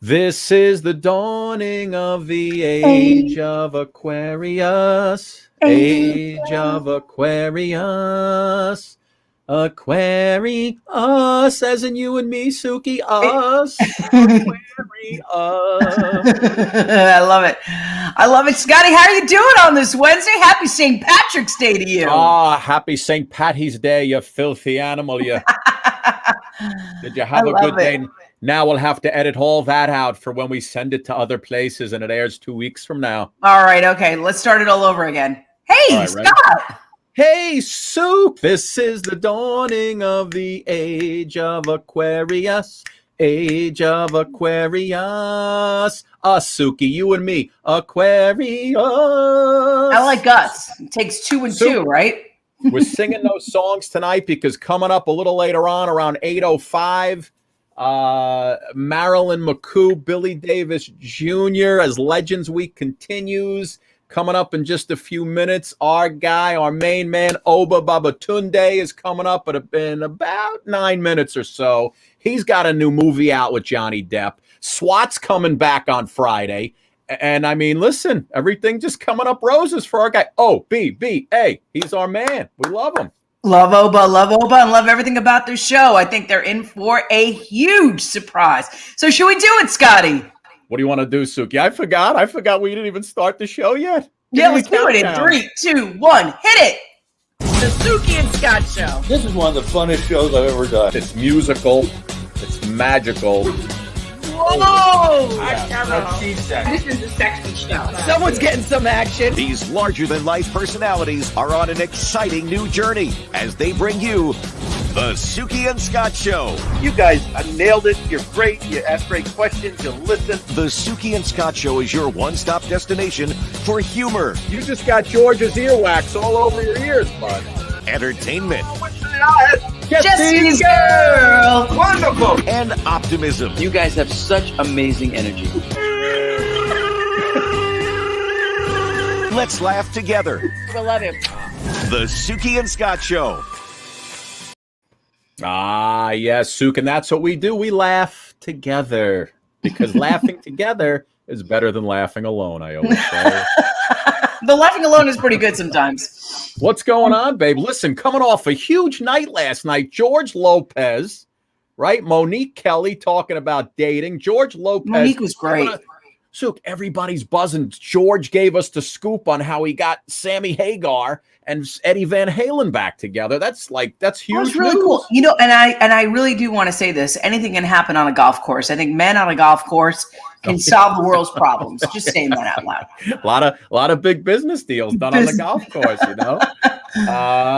This is the dawning of the age of Aquarius. Age of Aquarius. Aquarius, as in you and me, Suki. Us. Aquarius. I love it. I love it. Scotty, how are you doing on this Wednesday? Happy St. Patrick's Day to you. Happy St. Patty's Day, you filthy animal. You. Did you have a good day? Now we'll have to edit all that out for when we send it to other places and it airs 2 weeks from now. All right. Okay. Let's start it all over again. Hey, right, Scott. Ready? Hey, Soup. This is the dawning of the age of Aquarius. Age of Aquarius. Us, Suki, you and me. Aquarius. I like us. It takes 2 and Soup. 2, right? We're singing those songs tonight because coming up a little later on, around 8:05, MARILYN McCOO, Billy Davis Jr. as Legends Week continues. Coming up in just a few minutes, our guy, our main man, OBBA BABATUNDE is coming up in about 9 minutes or so. He's got a new movie out with Johnny Depp. SWAT's coming back on Friday. And I mean, listen, everything just coming up roses for our guy. OBBA. He's our man. We love him. Love OBBA, and love everything about this show. I think they're in for a huge surprise. So should we do it, Scotty? What do you want to do, Suki? I forgot we didn't even start the show yet. Yeah, let's do it in 3, 2, 1. Hit it. The Suki and Scott Show. This is one of the funnest shows I've ever done. It's musical. It's magical. Whoa! This is a sexy show. Someone's getting some action. These larger-than-life personalities are on an exciting new journey as they bring you the Suki and Scott Show. You guys nailed it. You're great. You ask great questions. You listen. The Suki and Scott Show is your one-stop destination for humor. You just got George's earwax all over your ears, bud. Entertainment. Jesse's girl. Wonderful. And optimism. You guys have such amazing energy. Let's laugh together. I love him. The Suki and Scott Show. Yes, Suk, and that's what we do. We laugh together because laughing together is better than laughing alone, I always say. The laughing alone is pretty good sometimes. What's going on, babe? Listen, coming off a huge night last night, George Lopez, right? Monique Kelly talking about dating. George Lopez. Monique was great. Suk, everybody's buzzing. George gave us the scoop on how he got Sammy Hagar and Eddie Van Halen back together. That's huge. That's really cool. You know, and I really do want to say this. Anything can happen on a golf course. I think men on a golf course can solve the world's problems. Just saying that out loud. A lot of big business deals done on the golf course, you know.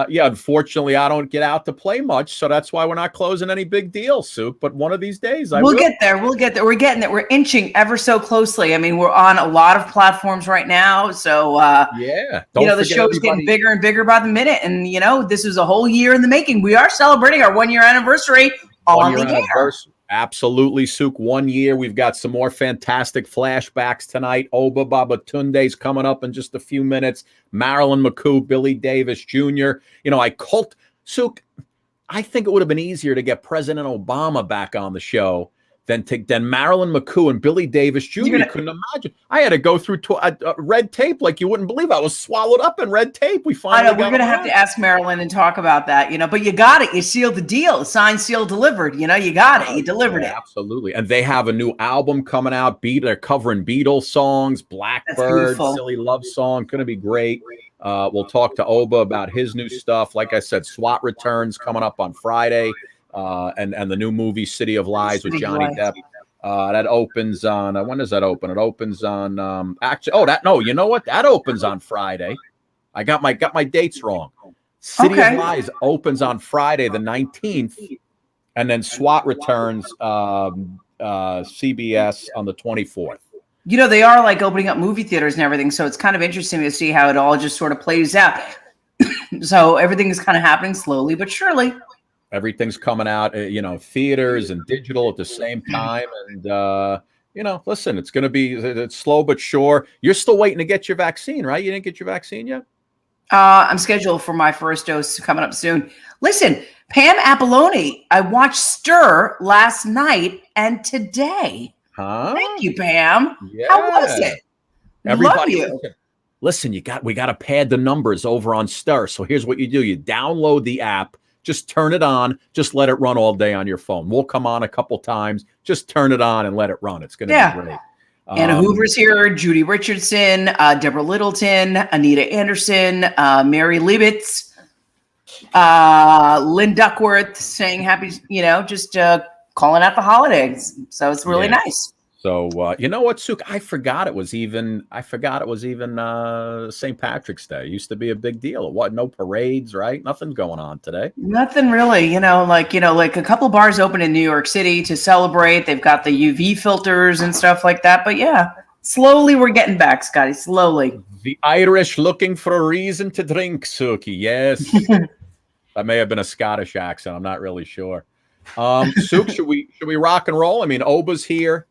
Yeah, unfortunately, I don't get out to play much, so that's why we're not closing any big deals, Suk. But one of these days, we'll get there. We'll get there. We're getting there. We're inching ever so closely. I mean, we're on a lot of platforms right now, so yeah. The show's getting bigger and bigger by the minute, and this is a whole year in the making. We are celebrating our 1-year anniversary on the air. Absolutely, Suk. 1 year. We've got some more fantastic flashbacks tonight. OBBA BABATUNDE's coming up in just a few minutes. MARILYN McCOO, Billy Davis Jr. Suk, I think it would have been easier to get President Obama back on the show than MARILYN McCOO and Billy Davis Jr. You couldn't imagine. I had to go through red tape like you wouldn't believe. I was swallowed up in red tape. We finally I know, we're going to have to ask MARILYN and talk about that, but you got it. You sealed the deal. Signed, sealed, delivered. You got it. You delivered it. Absolutely. And they have a new album coming out. They're covering Beatles songs, Blackbird, Silly Love Song. Going to be great. We'll talk to OBBA about his new stuff. Like I said, SWAT returns coming up on Friday. And the new movie City of Lies with Johnny Depp. That opens on when does that open? It opens on you know what? That opens on Friday. I got my dates wrong. City of Lies opens on Friday the 19th, and then SWAT returns CBS on the 24th. They are like opening up movie theaters and everything, so it's kind of interesting to see how it all just sort of plays out. So everything is kind of happening slowly but surely. Everything's coming out, theaters and digital at the same time. And, listen, it's slow but sure. You're still waiting to get your vaccine, right? You didn't get your vaccine yet? I'm scheduled for my first dose coming up soon. Listen, Pam Apolloni, I watched Stir last night and today. Huh? Thank you, Pam. Yeah. How was it? Everybody, Love you. listen, we got to pad the numbers over on Star. So here's what you do. You download the app, just turn it on, just let it run all day on your phone. We'll come on a couple times, just turn it on and let it run. It's going to be great. Anna Hoover's here, Judy Richardson, Deborah Littleton, Anita Anderson, Mary Liebitz, Lynn Duckworth saying happy, just calling out the holidays. So it's really nice. So you know what, Suk? I forgot it was even St. Patrick's Day. It used to be a big deal. What? No parades, right? Nothing going on today. Nothing really. Like a couple bars open in New York City to celebrate. They've got the UV filters and stuff like that. But yeah, slowly we're getting back, Scotty. Slowly. The Irish looking for a reason to drink, Suki. Yes, that may have been a Scottish accent. I'm not really sure. Suk, should we rock and roll? I mean, Oba's here.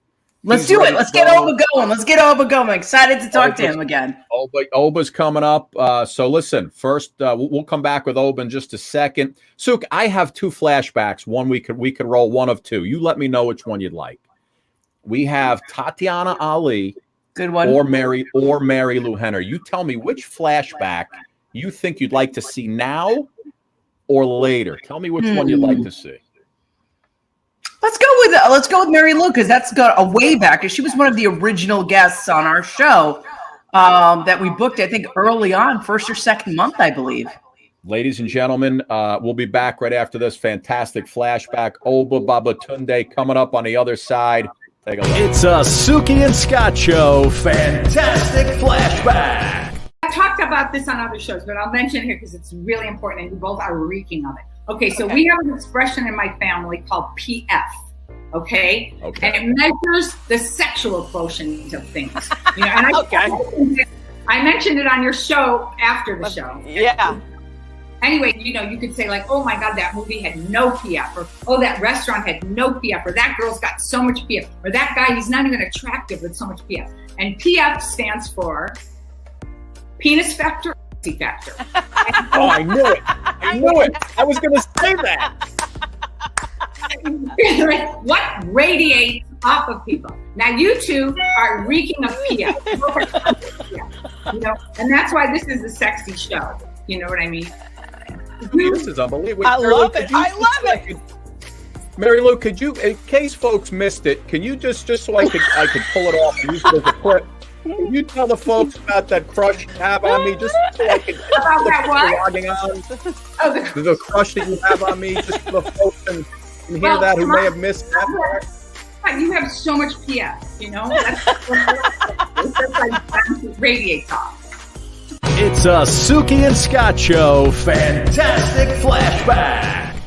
Let's do it. Let's get Obba going. Let's get Obba going. I'm excited to talk to him again. Oba's coming up. So listen, first we'll come back with Obba in just a second. Suk, I have two flashbacks. One we could roll one of two. You let me know which one you'd like. We have Tatiana Ali, good one, or Mary Lou Henner. You tell me which flashback you think you'd like to see now or later. Tell me which one you'd like to see. Let's go with Mary Lou, because that's got a way back. She was one of the original guests on our show that we booked, I think, early on, first or second month, I believe. Ladies and gentlemen, we'll be back right after this fantastic flashback. OBBA BABATUNDE coming up on the other side. Take a look. It's a Suki and Scott show. Fantastic flashback. I've talked about this on other shows, but I'll mention it here because it's really important, and you both are reeking of it. Okay, so we have an expression in my family called PF. Okay? And it measures the sexual quotient of things. And I mentioned it on your show after the show. Yeah. Anyway, you could say like, oh my God, that movie had no PF, or oh, that restaurant had no PF, or that girl's got so much PF, or that guy, he's not even attractive with so much PF. And PF stands for penis factor, pussy factor. Oh, I knew it. I was going to say that. What radiates off of people? Now you two are reeking of PF. And that's why this is a sexy show. You know what I mean? This is unbelievable. I love it. Mary Lou, could you, in case folks missed it, can you just so I could pull it off and use it as a clip? Can you tell the folks about that crush you have on me, just so I can about that what? Logging on? The crush that you have on me, just so the folks can hear that who may have missed that part. You have so much PF, That's radiates off. It's a Suki and Scott show. Fantastic flashback.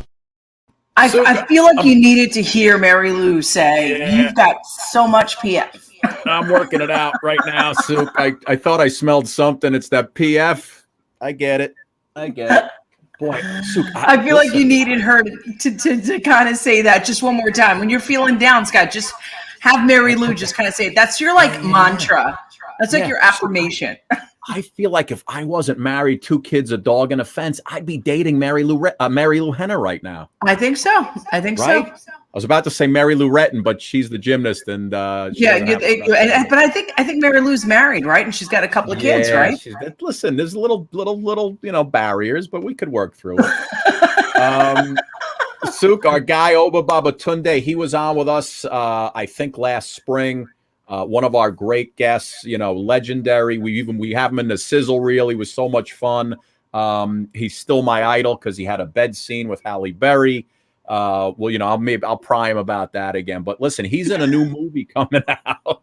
I feel like you needed to hear Mary Lou say, you've got so much PF. I'm working it out right now, Suk. I thought I smelled something. It's that PF. I get it. Boy, Suk, I feel like you needed her to kind of say that just one more time. When you're feeling down, Scott, just have Mary Lou just kind of say it. That's your mantra. That's like your affirmation. I feel like if I wasn't married, 2 kids, a dog, and a fence, I'd be dating Mary Lou Henner right now. I think so. Right? I was about to say Mary Lou Retton, but she's the gymnast, and but I think Mary Lou's married, right? And she's got a couple of kids, right? Listen, there's little barriers, but we could work through it. Suk, our guy OBBA BABATUNDE, he was on with us, I think last spring. One of our great guests, legendary. We have him in the sizzle reel. He was so much fun. He's still my idol because he had a bed scene with Halle Berry. I'll pry him about that again. But listen, he's in a new movie coming out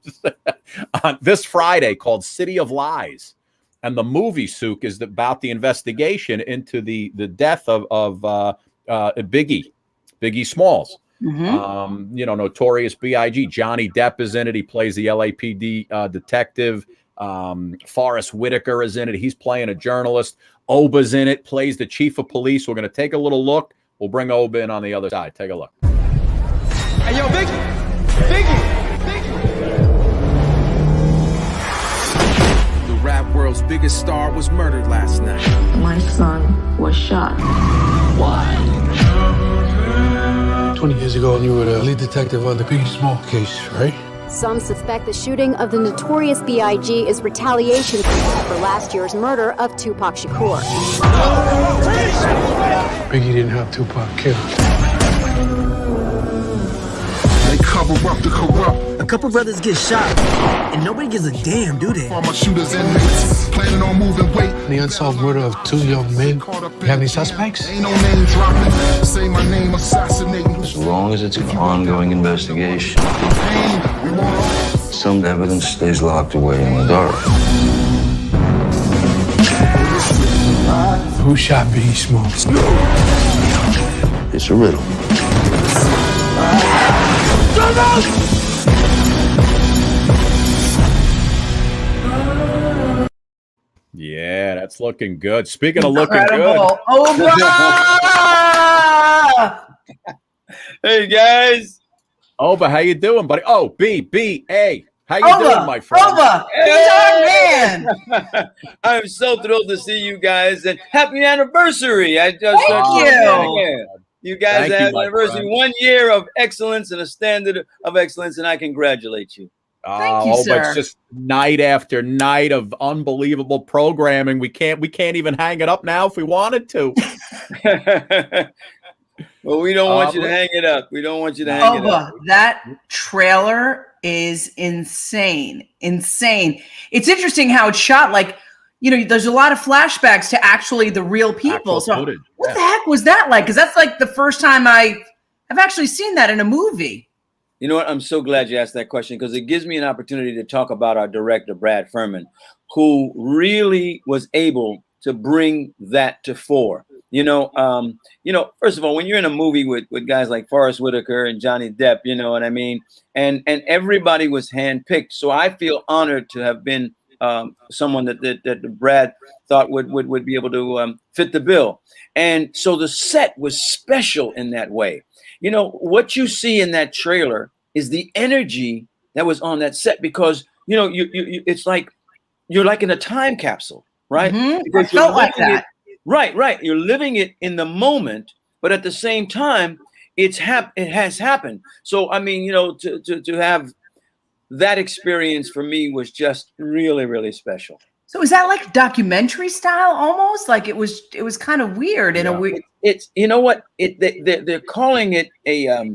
on this Friday called City of Lies, and the movie, Suk, is about the investigation into the death of Biggie Smalls. Mm-hmm. Notorious B.I.G. Johnny Depp is in it. He plays the LAPD detective. Forrest Whitaker is in it. He's playing a journalist. Obba's in it, plays the chief of police. We're going to take a little look. We'll bring Obba in on the other side. Take a look. Hey, yo, Biggie. The rap world's biggest star was murdered last night. My son was shot. Why? 20 years ago, you were the lead detective on the Biggie Small case, right? Some suspect the shooting of the notorious B.I.G. is retaliation for last year's murder of Tupac Shakur. Biggie didn't have Tupac killed. They cover up the corrupt. A couple brothers get shot, and nobody gives a damn, do they? All my shooters and mates planning on moving weight. The unsolved murder of 2 young men. You have any suspects? Ain't no name dropping. Say my name, assassinating. As long as it's an ongoing investigation, some evidence stays locked away in the dark. Who shot Biggie Smalls? It's a riddle. Yeah, that's looking good. Speaking of looking Incredible. good. OBBA! Hey guys. Oba, how you doing, buddy? Oh, B-B-A. How you doing, my friend? OBBA, he's our man. I'm so thrilled to see you guys, and happy anniversary. Thank you. You guys Thank you, have my anniversary, friend. 1 year of excellence and a standard of excellence, and I congratulate you. Thank you, But sir. it's just night after night of unbelievable programming. We can't even hang it up now if we wanted to. Well, we don't want you to hang it up. We don't want you to hang it up. That trailer is insane. Insane. It's interesting how it's shot. Like, you know, there's a lot of flashbacks to actually the real people. Actual So footage, what the heck was that like? Because that's like the first time I've actually seen that in a movie. You know what? I'm so glad you asked that question, because it gives me an opportunity to talk about our director, Brad Furman, who really was able to bring that to fore. First of all, when you're in a movie with guys like Forrest Whitaker and Johnny Depp, you know what I mean? And everybody was handpicked. So I feel honored to have been someone that Brad thought would be able to fit the bill. And so the set was special in that way. You know, what you see in that trailer is the energy that was on that set, because, you know, it's like you're like in a time capsule, right? Mm-hmm. I felt like that. Right. You're living it in the moment, but at the same time, it has happened. So, I mean, you know, to have that experience for me was just really, really special. So is that like documentary style almost? Like it was kind of weird in a weird. It's you know what? They're calling it a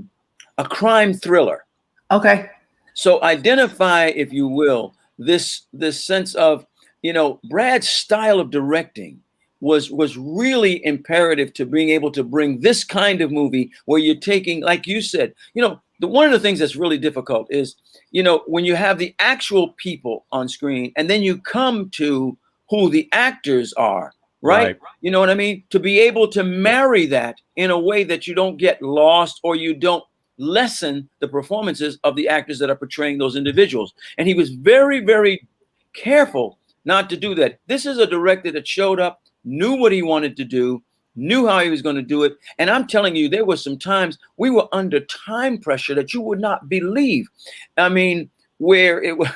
crime thriller. Okay. So identify, if you will, this sense of, you know, Brad's style of directing was really imperative to being able to bring this kind of movie where you're taking, like you said, you know, one of the things that's really difficult is, you know, when you have the actual people on screen and then you come to who the actors are, right? You know what I mean? To be able to marry that in a way that you don't get lost or you don't lessen the performances of the actors that are portraying those individuals. And he was very, very careful not to do that. This is a director that showed up, knew what he wanted to do, knew how he was going to do it. And I'm telling you, there were some times we were under time pressure that you would not believe. I mean, where it was,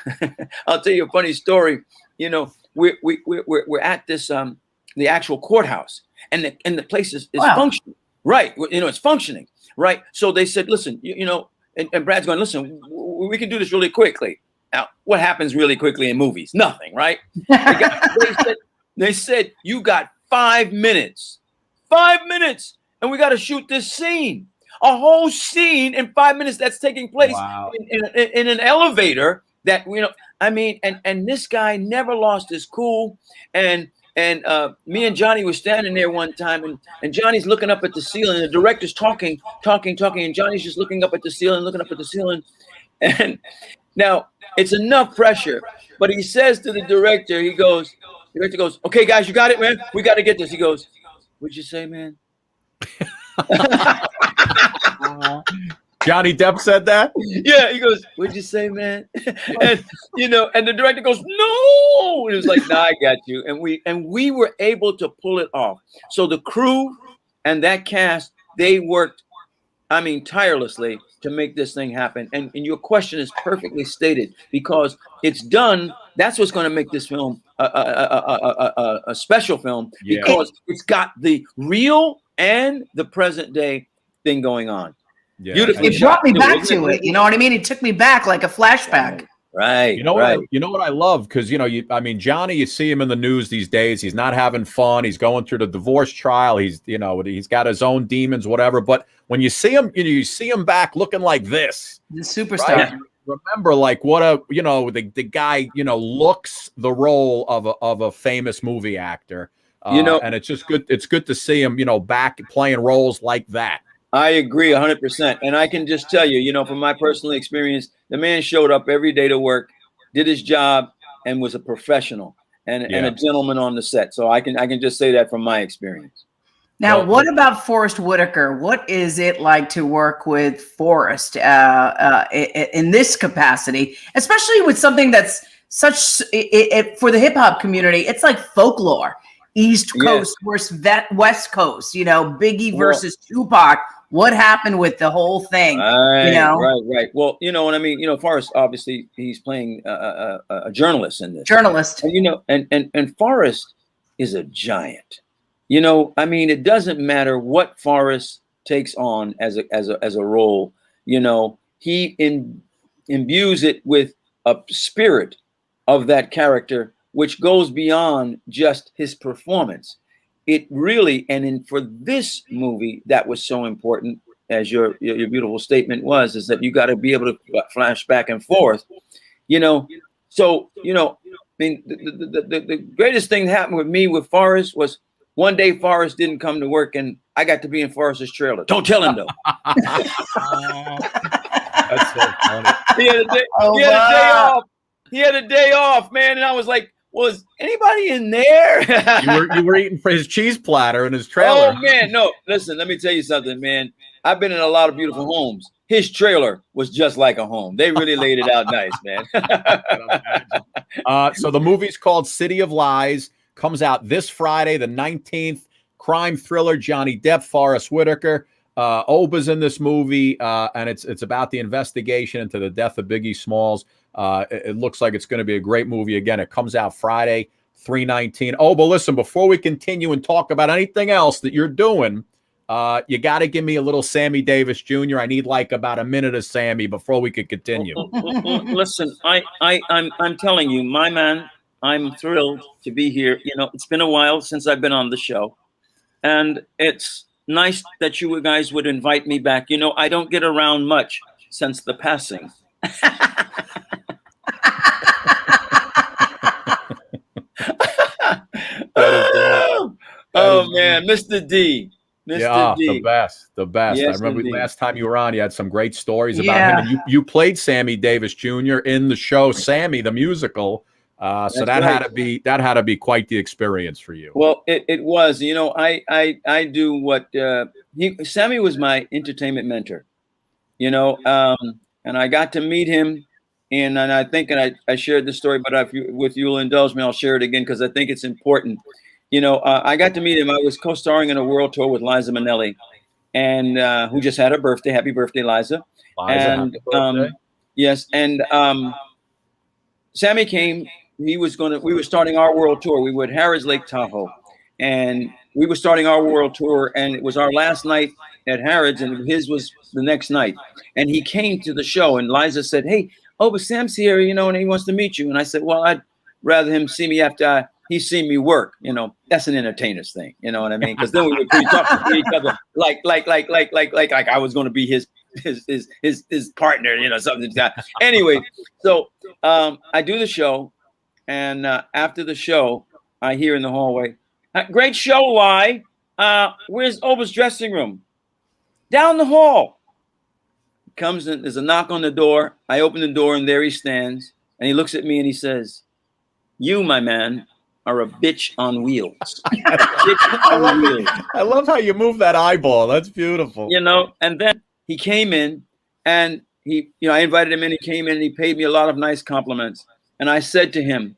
I'll tell you a funny story. You know, we're at this, the actual courthouse, and the place is functioning. Right. You know, it's functioning. Right. So they said, listen, you know, and Brad's going, listen, we can do this really quickly. Now, what happens really quickly in movies? Nothing. Right. They said, you got 5 minutes. 5 minutes, and we got to shoot this scene, a whole scene in 5 minutes that's taking place in an elevator. That, you know, I mean, and this guy never lost his cool. And me and Johnny were standing there one time, and Johnny's looking up at the ceiling, and the director's talking, and Johnny's just looking up at the ceiling, and now it's enough pressure. But he says to the director, the director goes, "Okay, guys, you got it, man. We got to get this." He goes, "What'd you say, man?" Johnny Depp said that? Yeah, he goes, "What'd you say, man?" And you know, and the director goes, "No." And it was like, "Nah, I got you." And we were able to pull it off. So the crew and that cast, they worked, I mean, tirelessly to make this thing happen. And your question is perfectly stated, because it's done. That's what's going to make this film a special film, because it's got the real and the present day thing going on. Yeah. Beautifully It brought me shot, back too, to it. You know what I mean? It took me back like a flashback. Right. You know what I love, because I mean, Johnny, you see him in the news these days. He's not having fun. He's going through the divorce trial. He's got his own demons, whatever. But when you see him, you see him back looking like this, the superstar. Right? Remember, like what the guy looks the role of a famous movie actor. And it's just good. It's good to see him, back playing roles like that. I agree 100%. And I can just tell you, from my personal experience, the man showed up every day to work, did his job, and was a professional and a gentleman on the set. So I can just say that from my experience. Now, what about Forrest Whitaker? What is it like to work with Forrest in this capacity, especially with something that's such for the hip hop community? It's like folklore. East Coast versus West Coast, Biggie versus Tupac. What happened with the whole thing? Right. Well, you know what I mean? Forrest, obviously, he's playing a journalist in this. Journalist. And, and Forrest is a giant. I mean, it doesn't matter what Forrest takes on as a role. He imbues it with a spirit of that character, which goes beyond just his performance. It really, for this movie, that was so important, as your beautiful statement was, is that you got to be able to flash back and forth, So, I mean, the greatest thing that happened with me with Forrest was one day Forrest didn't come to work, and I got to be in Forrest's trailer. Don't tell him, though. That's so funny. He had a day off. He had a day off, man, and I was like, was anybody in there? you were eating for his cheese platter in his trailer. Oh man, no. Listen, let me tell you something, man. I've been in a lot of beautiful homes. His trailer was just like a home. They really laid it out nice, man. So the movie's called City of Lies. Comes out this Friday, the 19th. Crime thriller. Johnny Depp, Forrest Whitaker. OBBA's in this movie, and it's about the investigation into the death of Biggie Smalls. It looks like it's going to be a great movie. Again, it comes out Friday, 3/19. Oh, but listen, before we continue and talk about anything else that you're doing, you got to give me a little Sammy Davis Jr. I need like about a minute of Sammy before we could continue. Listen, I'm telling you, my man, I'm thrilled to be here. It's been a while since I've been on the show, and it's nice that you guys would invite me back. I don't get around much since the passing. Oh man, Mr. D. Mr. D. The best. Yes, I remember indeed. last time you were on, you had some great stories about him, and you played Sammy Davis Jr. in the show Sammy the Musical. So that had to be quite the experience for you. Well, it was. I do what Sammy was my entertainment mentor. And I got to meet him, and I think I shared this story, but if you'll indulge me, I'll share it again because I think it's important. I got to meet him. I was co-starring in a world tour with Liza Minnelli, and who just had her birthday. Happy birthday, Liza! And yes, and Sammy came. We were starting our world tour. We were at Harrah's Lake Tahoe, and we were starting our world tour, and it was our last night at Harrah's, and his was the next night. And he came to the show, and Liza said, "Hey, but Sam's here, and he wants to meet you." And I said, "Well, I'd rather him see me after he's seen me work. That's an entertainer's thing. You know what I mean? Because then we would be talking to each other like I was going to be his partner, something like that. Anyway, so I do the show, and after the show, I hear in the hallway, "Great show, Lai. Where's OBBA's dressing room?" "Down the hall." Comes in, there's a knock on the door. I open the door, and there he stands, and he looks at me and he says, "You, my man, are a bitch on wheels." I love how you move that eyeball. That's beautiful. And then he came in, and I invited him in. He came in and he paid me a lot of nice compliments. And I said to him,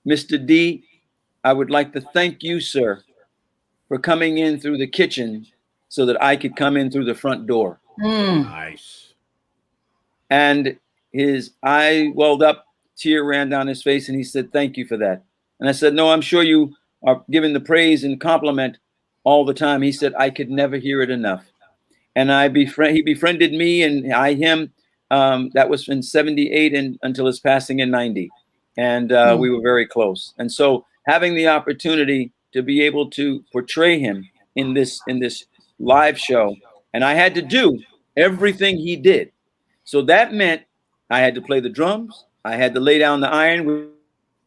"Mr. D, I would like to thank you, sir, for coming in through the kitchen so that I could come in through the front door." Nice. And his eye welled up, tear ran down his face, and he said, "Thank you for that." And I said, "No, I'm sure you are giving the praise and compliment all the time." He said, "I could never hear it enough." and he befriended me and I him. That was in 78 and until his passing in 90. And we were very close. And so having the opportunity to be able to portray him in this live show, and I had to do everything he did. So that meant I had to play the drums. I had to lay down the iron,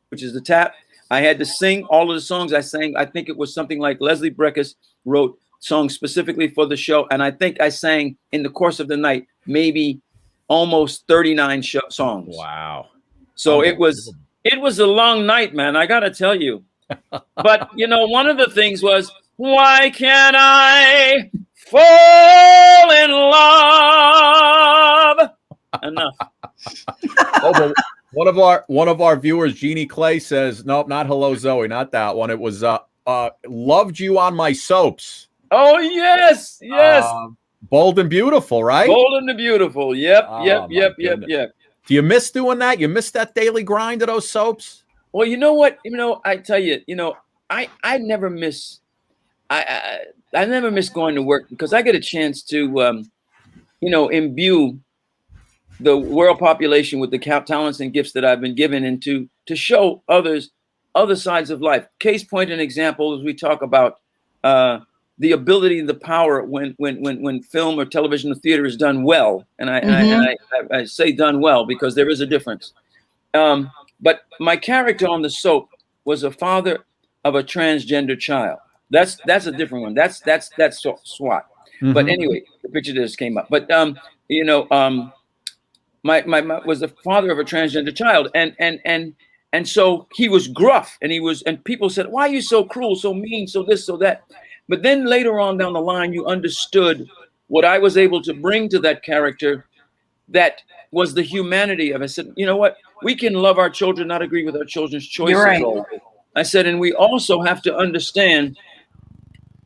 which is the tap. I had to sing all of the songs I sang. I think it was something like Leslie Breckus wrote songs specifically for the show. And I think I sang in the course of the night, maybe almost 39 songs. Wow. So it was a long night, man. I got to tell you. But, you know, one of the things was, why can't I fall in love? Enough. But one of our viewers, Jeannie Clay, says, nope, not Hello Zoe, not that one. It was loved you on my soaps. Oh yes, yes. Bold and Beautiful, right? Bold and Beautiful. Yep, yep. Do you miss doing that? You miss that daily grind of those soaps? Well, you know what? You know, I tell you, you know, I never miss. I never miss going to work because I get a chance to, you know, imbue the world population with the talents and gifts that I've been given, and to show others other sides of life. Case point and example, as we talk about the ability and the power when film or television or theater is done well, and I say done well because there is a difference. But my character on the soap was a father of a transgender child. That's a different one. That's SWAT. But anyway, the picture just came up. But you know, my was the father of a transgender child, and so he was gruff, and people said, why are you so cruel, so mean, so this, so that? But then later on down the line, you understood what I was able to bring to that character. That was the humanity of it. I said, you know what? We can love our children, not agree with our children's choices. You're right. I said, and we also have to understand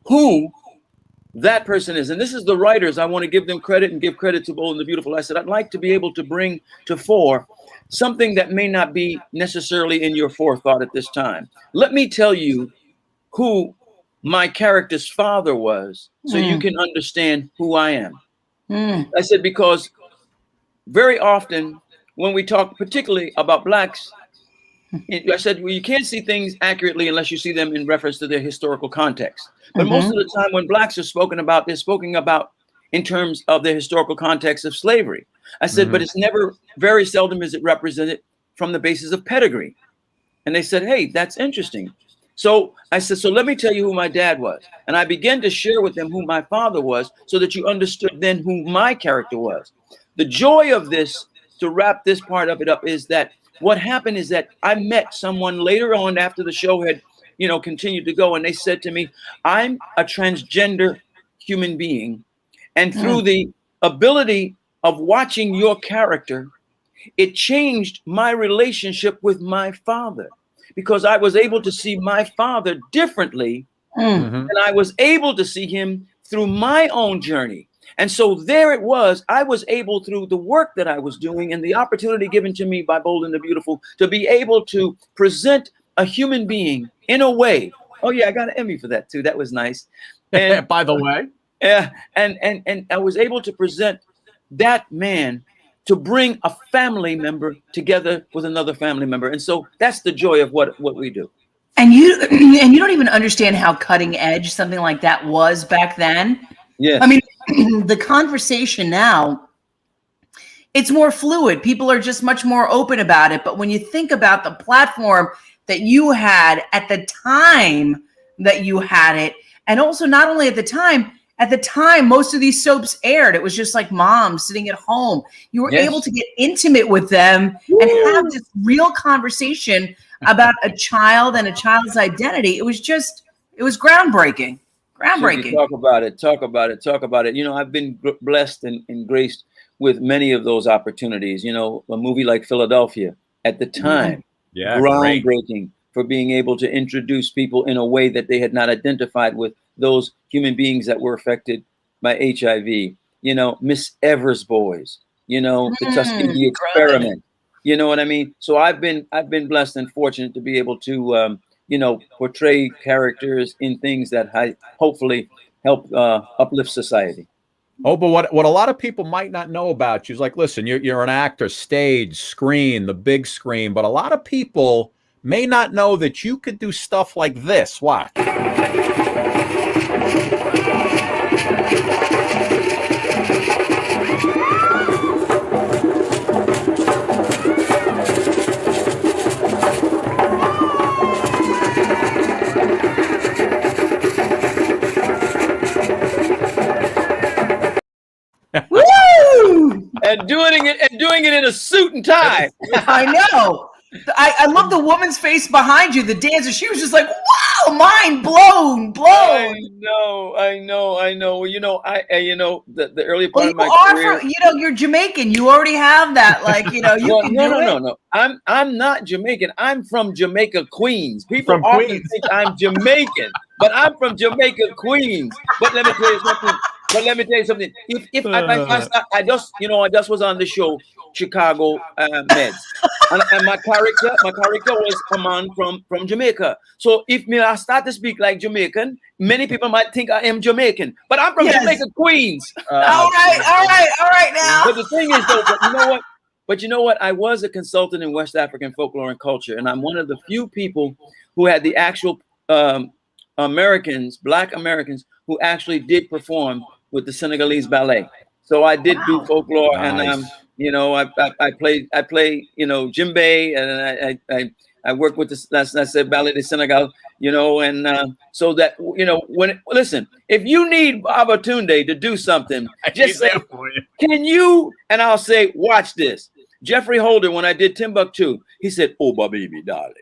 who that person is. And this is the writers. I want to give them credit and give credit to Bold and the Beautiful. I said, I'd like to be able to bring to fore something that may not be necessarily in your forethought at this time. Let me tell you who my character's father was, so you can understand who I am. I said, because very often when we talk particularly about blacks, I said, well, you can't see things accurately unless you see them in reference to their historical context. But most of the time when blacks are spoken about, they're spoken about in terms of the historical context of slavery. I said, but it's never, very seldom is it represented from the basis of pedigree. And they said, hey, that's interesting. So I said, so let me tell you who my dad was. And I began to share with them who my father was so that you understood then who my character was. The joy of this, to wrap this part of it up, is that what happened is that I met someone later on after the show had, you know, continued to go. And they said to me, I'm a transgender human being. And through the ability of watching your character, it changed my relationship with my father, because I was able to see my father differently. And I was able to see him through my own journey. And so there it was. I was able, through the work that I was doing and the opportunity given to me by Bold and the Beautiful, to be able to present a human being in a way. Oh yeah, I got an Emmy for that too. That was nice. And by the way, yeah, and I was able to present that man to bring a family member together with another family member. And so that's the joy of what we do. And you don't even understand how cutting edge something like that was back then. Yeah. I mean, the conversation now, it's more fluid. People are just much more open about it. But when you think about the platform that you had at the time that you had it, and also not only at the time most of these soaps aired, it was just like moms sitting at home. You were able to get intimate with them and have this real conversation about a child and a child's identity. It was groundbreaking. Groundbreaking. Talk about it. You know, I've been blessed and graced with many of those opportunities. You know, a movie like Philadelphia at the time, groundbreaking for being able to introduce people in a way that they had not identified with those human beings that were affected by HIV. You know, Miss Evers' Boys. You know, the Tuskegee Experiment. You know what I mean? So I've been blessed and fortunate to be able to you know, portray characters in things that hopefully help uplift society. Oh, but what a lot of people might not know about you is like, listen, you're an actor, stage, screen, the big screen, but a lot of people may not know that you could do stuff like this. Watch. Woo! And doing it in a suit and tie. I know. I love the woman's face behind you, the dancer. She was just like, wow, mind blown. I know. Well, the early part of my career. You're Jamaican. You already have that. Like, you can No. I'm not Jamaican. I'm from Jamaica, Queens. People often think I'm Jamaican, but I'm from Jamaica, Queens. But let me tell you something. If I just was on the show Chicago Meds, and my character was a man from Jamaica. So if I start to speak like Jamaican, many people might think I am Jamaican, but I'm from Jamaica, Queens. All right now. But the thing is, though, But you know what? I was a consultant in West African folklore and culture, and I'm one of the few people who had the actual Black Americans, who actually did perform with the Senegalese ballet. So I did do folklore, and I play djembe, and I work with the Ballet de Senegal, and so that listen, if you need Babatunde to do something, just say, can you? And I'll say, watch this. Jeffrey Holder, when I did Timbuktu, he said, "Obba baby darling,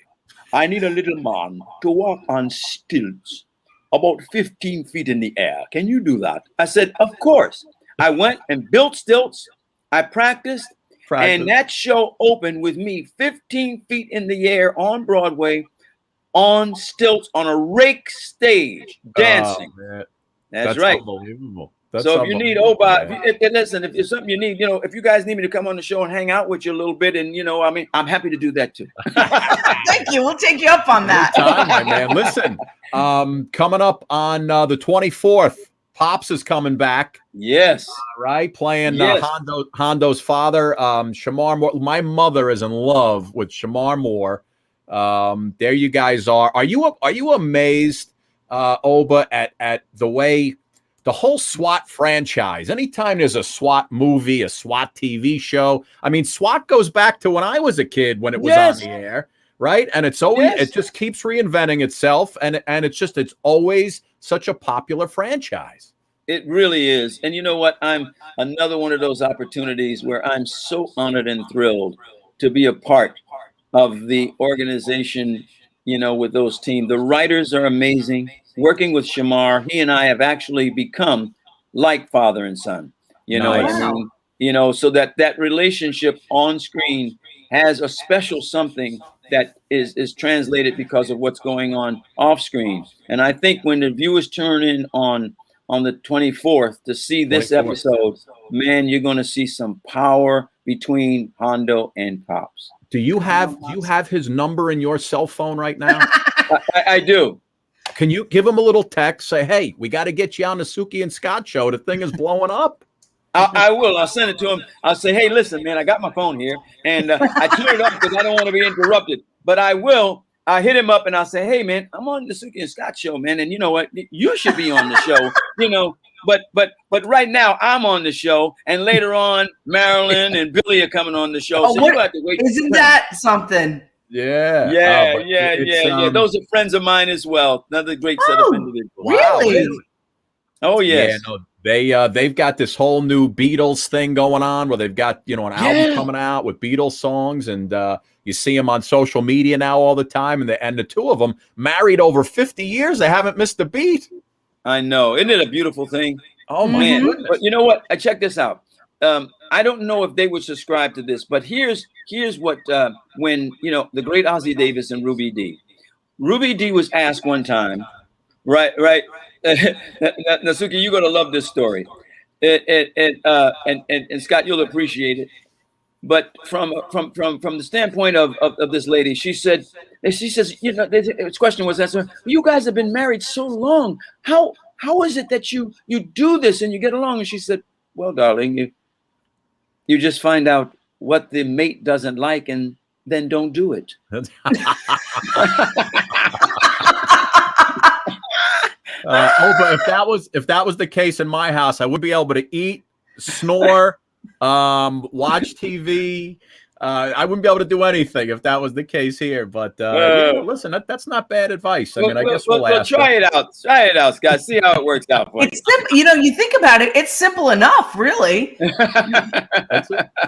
I need a little man to walk on stilts about 15 feet in the air. Can you do that?" I said, "Of course." I went and built stilts. I practiced. And that show opened with me 15 feet in the air on Broadway, on stilts, on a rake stage, dancing. Oh, That's right. Unbelievable. So if you need Obba, listen, if it's something you need, if you guys need me to come on the show and hang out with you a little bit, and I'm happy to do that too. Thank you. We'll take you up on that. Anytime, my man. Listen, coming up on the 24th, Pops is coming back. Yes. Right? Playing Hondo's father, Shamar Moore. My mother is in love with Shamar Moore. There you guys are. Are you amazed, Obba, at the way the whole SWAT franchise, anytime there's a SWAT movie, a SWAT TV show, I mean, SWAT goes back to when I was a kid, when it was on the air, right? And it's always, it just keeps reinventing itself. And it's always such a popular franchise. It really is. And you know what? I'm another one of those opportunities where I'm so honored and thrilled to be a part of the organization, with those teams. The writers are amazing. Working with Shamar, he and I have actually become like father and son, so that relationship on screen has a special something that is translated because of what's going on off screen. And I think when the viewers turn in on the 24th to see this episode, man, you're going to see some power between Hondo and Pops. Do you have his number in your cell phone right now? I do. Can you give him a little text? Say, hey, we got to get you on the Suki and Scott show. The thing is blowing up. I will. I'll send it to him. I'll say, hey, listen, man, I got my phone here, and I turned it up because I don't want to be interrupted. But I will. I hit him up and I'll say, hey, man, I'm on the Suki and Scott show, man, and you know what? You should be on the show, But right now I'm on the show, and later on, Marilyn and Billy are coming on the show. Oh, so you have to wait. Isn't that something? Yeah. Yeah. Those are friends of mine as well. Another great set of individuals. Really? Oh, yes. Yeah, no, they've got this whole new Beatles thing going on where they've got, an album coming out with Beatles songs, and you see them on social media now all the time, and the two of them married over 50 years. They haven't missed a beat. I know. Isn't it a beautiful thing? Oh, my goodness. But you know what? Check this out. I don't know if they would subscribe to this, but here's what when the great Ozzie Davis and Ruby Dee was asked one time, right. Nasuki, you're gonna love this story, and Scott, you'll appreciate it. But from the standpoint of this lady, she says, this question was asked, you guys have been married so long. How how is it that you do this and you get along? And she said, well, darling, you just find out what the mate doesn't like and then don't do it. But if that was the case in my house, I would be able to eat, snore, watch TV. I wouldn't be able to do anything if that was the case here. But listen, that's not bad advice. I mean, I guess we'll ask. Try it out. Try it out, Scott. See how it works out for you. It's simple. You know, you think about it, it's simple enough, really.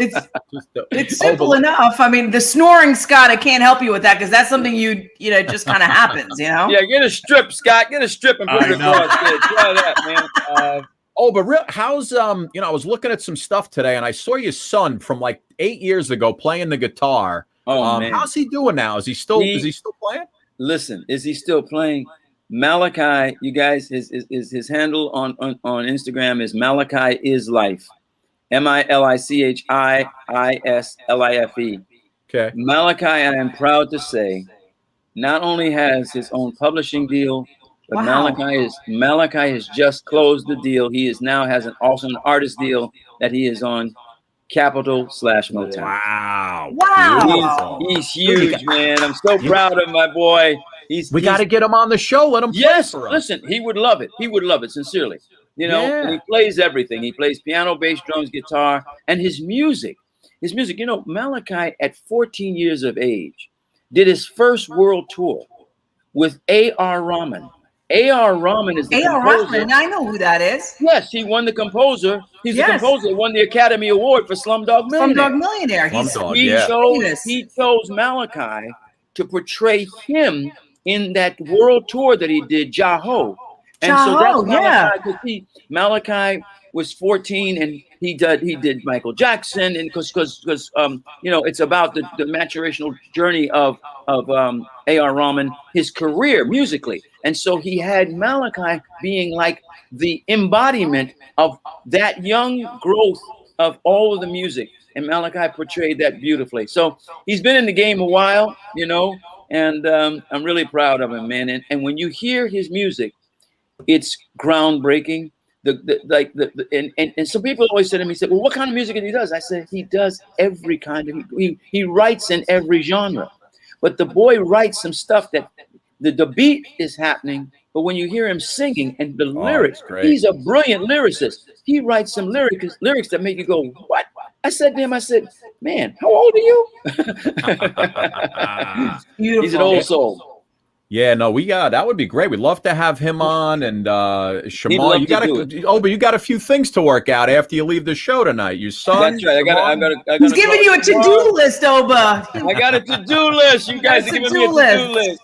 It's simple enough. I mean, the snoring, Scott, I can't help you with that because that's something you know just kind of happens, you know. Yeah, get a strip, Scott. Get a strip and put it across there. Try that, man. But how's you know, I was looking at some stuff today and I saw your son from like 8 years ago playing the guitar. Oh man, how's he doing now? Is he still playing? Listen, is he still playing? Malachi, you guys, his handle on Instagram is Malachi is Life. MILICHIISLIFE. Okay. Malachi, I am proud to say, not only has his own publishing deal, but Malachi has just closed the deal. He is now has also an artist deal that he is on Capitol/Motown. Wow. He's huge, man. I'm so proud of my boy. We got to get him on the show. Let him play for us. Listen, he would love it. He would love it, sincerely. You know, and he plays everything. He plays piano, bass, drums, guitar, and his music. You know, Malachi at 14 years of age did his first world tour with A.R. Rahman. A.R. Rahman is the composer. Rahman, I know who that is. Yes, he won the composer. He's the composer who won the Academy Award for Slumdog Millionaire. Slumdog Millionaire. He chose Malachi to portray him in that world tour that he did, Jaho. And so that's Malachi. Malachi was 14 and he did Michael Jackson, and because you know, it's about the maturational journey of A.R. Rahman, his career musically. And so he had Malachi being like the embodiment of that young growth of all of the music. And Malachi portrayed that beautifully. So he's been in the game a while, you know, and I'm really proud of him, man. And when you hear his music, it's groundbreaking. And some people always say to me, well, what kind of music he does? I said, he does every kind of, he writes in every genre. But the boy writes some stuff that the beat is happening, but when you hear him singing and the lyrics, he's a brilliant lyricist. He writes some lyrics that make you go, what? I said to him, man, how old are you? He's an old soul. Yeah, no, that would be great. We'd love to have him on, and Shimon, but you got a few things to work out after you leave the show tonight. Your son, that's right. I got. He's giving you a to-do list, Oba. I got a to-do list. You guys are giving me a to-do list.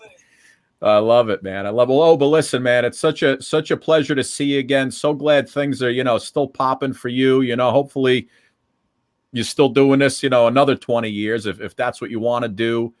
I love it, man. I love it. Oh, but listen, man, it's such a pleasure to see you again. So glad things are, you know, still popping for you. You know, hopefully you're still doing this, you know, another 20 years if that's what you want to do.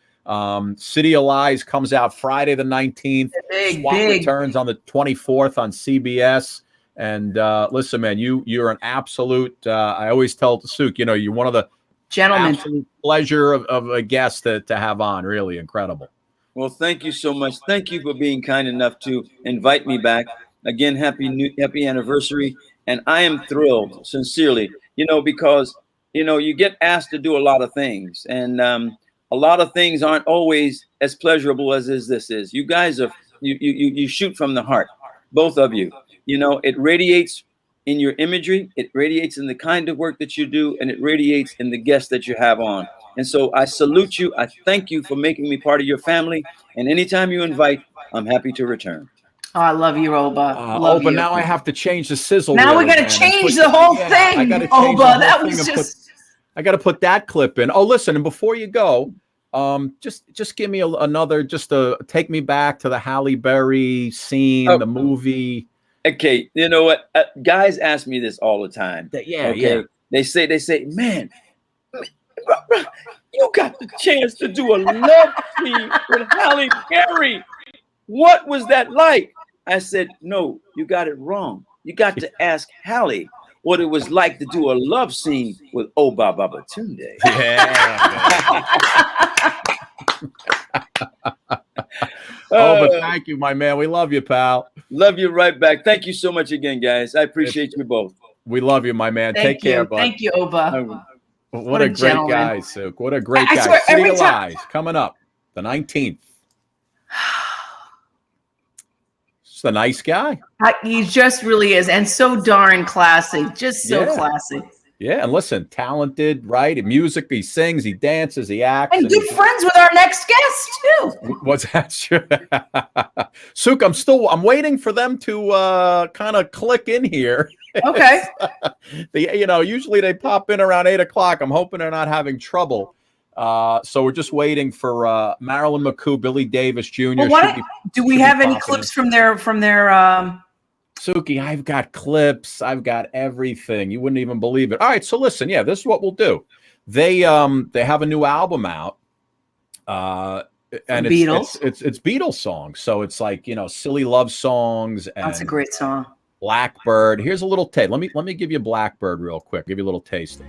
City of Lies comes out Friday the 19th. SWAT returns on the 24th on CBS. And listen, man, you're an absolute. I always tell Suk, you know, you're one of the gentlemen. Pleasure of a guest to have on. Really incredible. Well, thank you so much. Thank you for being kind enough to invite me back again. Happy anniversary, and I am thrilled, sincerely. You know, because you know you get asked to do a lot of things, and a lot of things aren't always as pleasurable as this is. You guys are you shoot from the heart, both of you. You know, it radiates in your imagery, it radiates in the kind of work that you do, and it radiates in the guests that you have on. And so I salute you. I thank you for making me part of your family. And anytime you invite, I'm happy to return. Oh, I love you, Oba. But now I have to change the sizzle. Now we got to change the whole thing, Oba. That was just. I got to put that clip in. Oh, listen, and before you go, just give me another, just to take me back to the Halle Berry scene, the movie. Okay, you know what? Guys ask me this all the time. Yeah. They say, man, you got the chance to do a love scene with Halle Berry. What was that like? I said, no, you got it wrong. You got to ask Halle what it was like to do a love scene with OBBA BABATUNDE. But thank you, my man. We love you, pal. Love you right back. Thank you so much again, guys. I appreciate you both. We love you, my man. Take care, bud. Thank you, Obba. What a great gentleman. guy, Suk. What a great guy. Swear, City of Lies coming up the 19th. Just a nice guy. He just really is, and so darn classy. Just so classy. Yeah, and listen, talented, right? In music, he sings, he dances, he acts. And good friends with our next guest, too. What's that? Suk, I'm waiting for them to kind of click in here. Okay. Usually they pop in around 8 o'clock. I'm hoping they're not having trouble. So we're just waiting for Marilyn McCool, Billy Davis Jr. Well, do we have any clips from their Suki, I've got clips. I've got everything. You wouldn't even believe it. All right, so listen, this is what we'll do. They have a new album out. And Beatles. It's Beatles songs. So it's like, silly love songs. And that's a great song. Blackbird. Here's a little taste. Let me give you Blackbird real quick. Give you a little taste.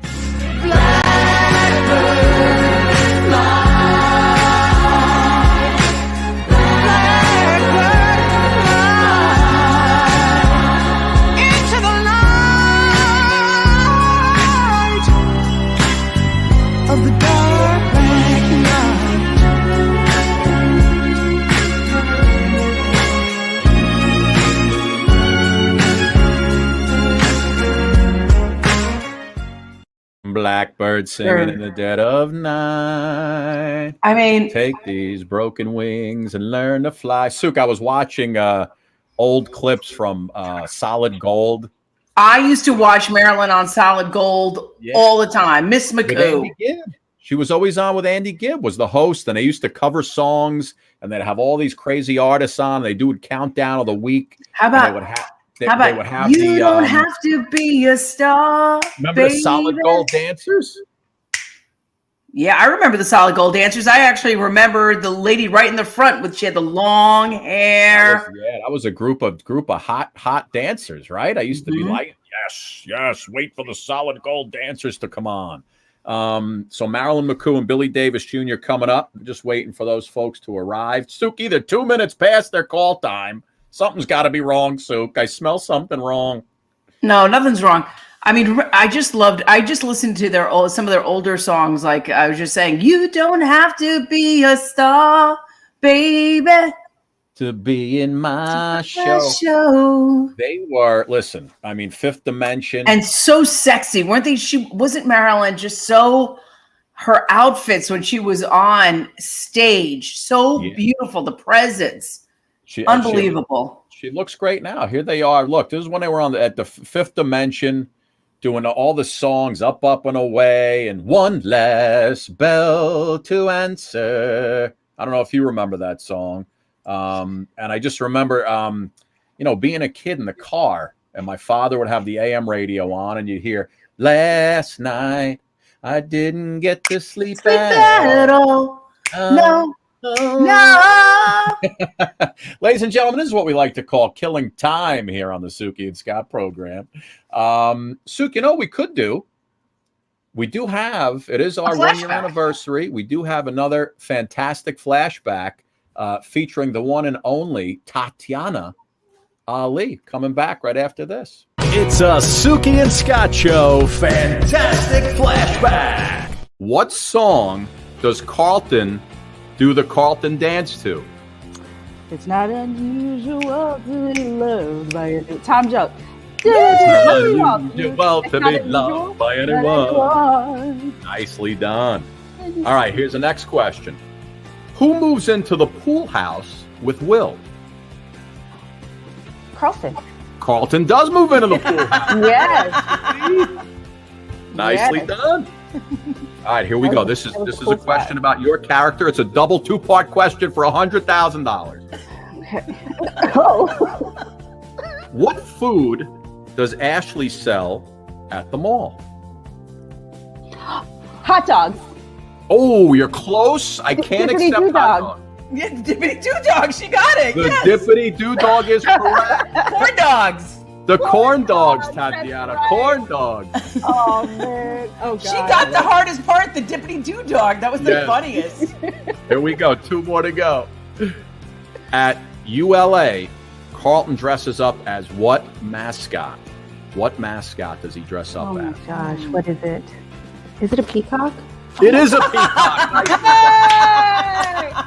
Blackbird singing in the dead of night. I mean, take these broken wings and learn to fly. Suk, I was watching old clips from Solid Gold. I used to watch Marilyn on Solid Gold all the time. Miss McCool. She was always on with Andy Gibb, was the host, and they used to cover songs, and they'd have all these crazy artists on. They do a countdown of the week. How about they would have you don't have to be a star. Remember the Solid Gold dancers? Yeah, I remember the Solid Gold dancers. I actually remember the lady right in the front she had the long hair. That was a group of hot dancers, right? I used to be like, yes, wait for the Solid Gold dancers to come on. So Marilyn McCool and Billy Davis Jr. coming up. I'm just waiting for those folks to arrive. Suki, they're 2 minutes past their call time. Something's got to be wrong, Suk. I smell something wrong. No, nothing's wrong. I mean, I just listened to some of their older songs. Like I was just saying, you don't have to be a star, baby, to be in my show. They were, listen, I mean, Fifth Dimension. And so sexy, weren't they? Wasn't Marilyn just so, her outfits when she was on stage, so beautiful, the presence. Unbelievable. She looks great now. Here they are. Look, this is when they were at the Fifth Dimension, doing all the songs, Up, Up, and Away, and One Less Bell to Answer. I don't know if you remember that song. And I just remember, being a kid in the car, and my father would have the AM radio on, and you'd hear, last night I didn't get to sleep at all. No. Ladies and gentlemen, this is what we like to call killing time here on the Suki and Scott program. Suk, we could do? We do have, it is our 1-year anniversary. We do have another fantastic flashback featuring the one and only Tatiana Ali coming back right after this. It's a Suki and Scott show. Fantastic flashback. What song does Carlton do the Carlton dance to? It's not unusual to be loved by anyone. Tom Jones. Unusual to be loved by anyone. Nicely done. All right, here's the next question. Who moves into the pool house with Will? Carlton. Carlton does move into the pool house. Yes. Nicely done. All right, here we go. This is a question about your character. It's a double 2-part question for $100,000. Okay. Oh. What food does Ashley sell at the mall? Hot dogs. Oh, you're close. I can't accept hot dog. Yeah, Dippity Doo Dog. She got it. The Dippity Doo Dog is correct. Corn dogs. The corn dogs, Tatiana. Right. Corn dogs. Oh, man. Oh, God. She got the hardest part, the Dippity Doo Dog. That was the funniest. Here we go. 2 more to go. At ULA, Carlton dresses up as what mascot? What mascot does he dress up Oh my as? gosh, what is it? Is it a peacock? It is a peacock.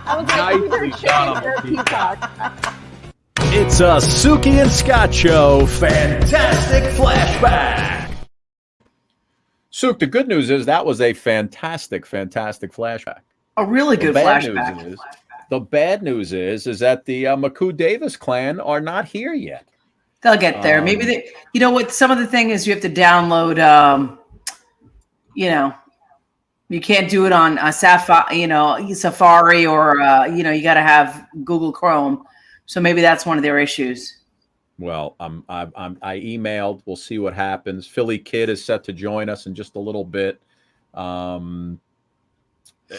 I was Nicely done on the peacock. It's a Suki and Scott Show fantastic flashback. Suk, the good news is that was a fantastic flashback. A really good flashback. The bad news is that the McCool Davis clan are not here yet. They'll get there. Maybe they, you know what? Some of the thing is you have to download, you know, you can't do it on a Safari or, you know, you got to have Google Chrome. So maybe that's one of their issues. Well, I emailed. We'll see what happens. Philly Kid is set to join us in just a little bit.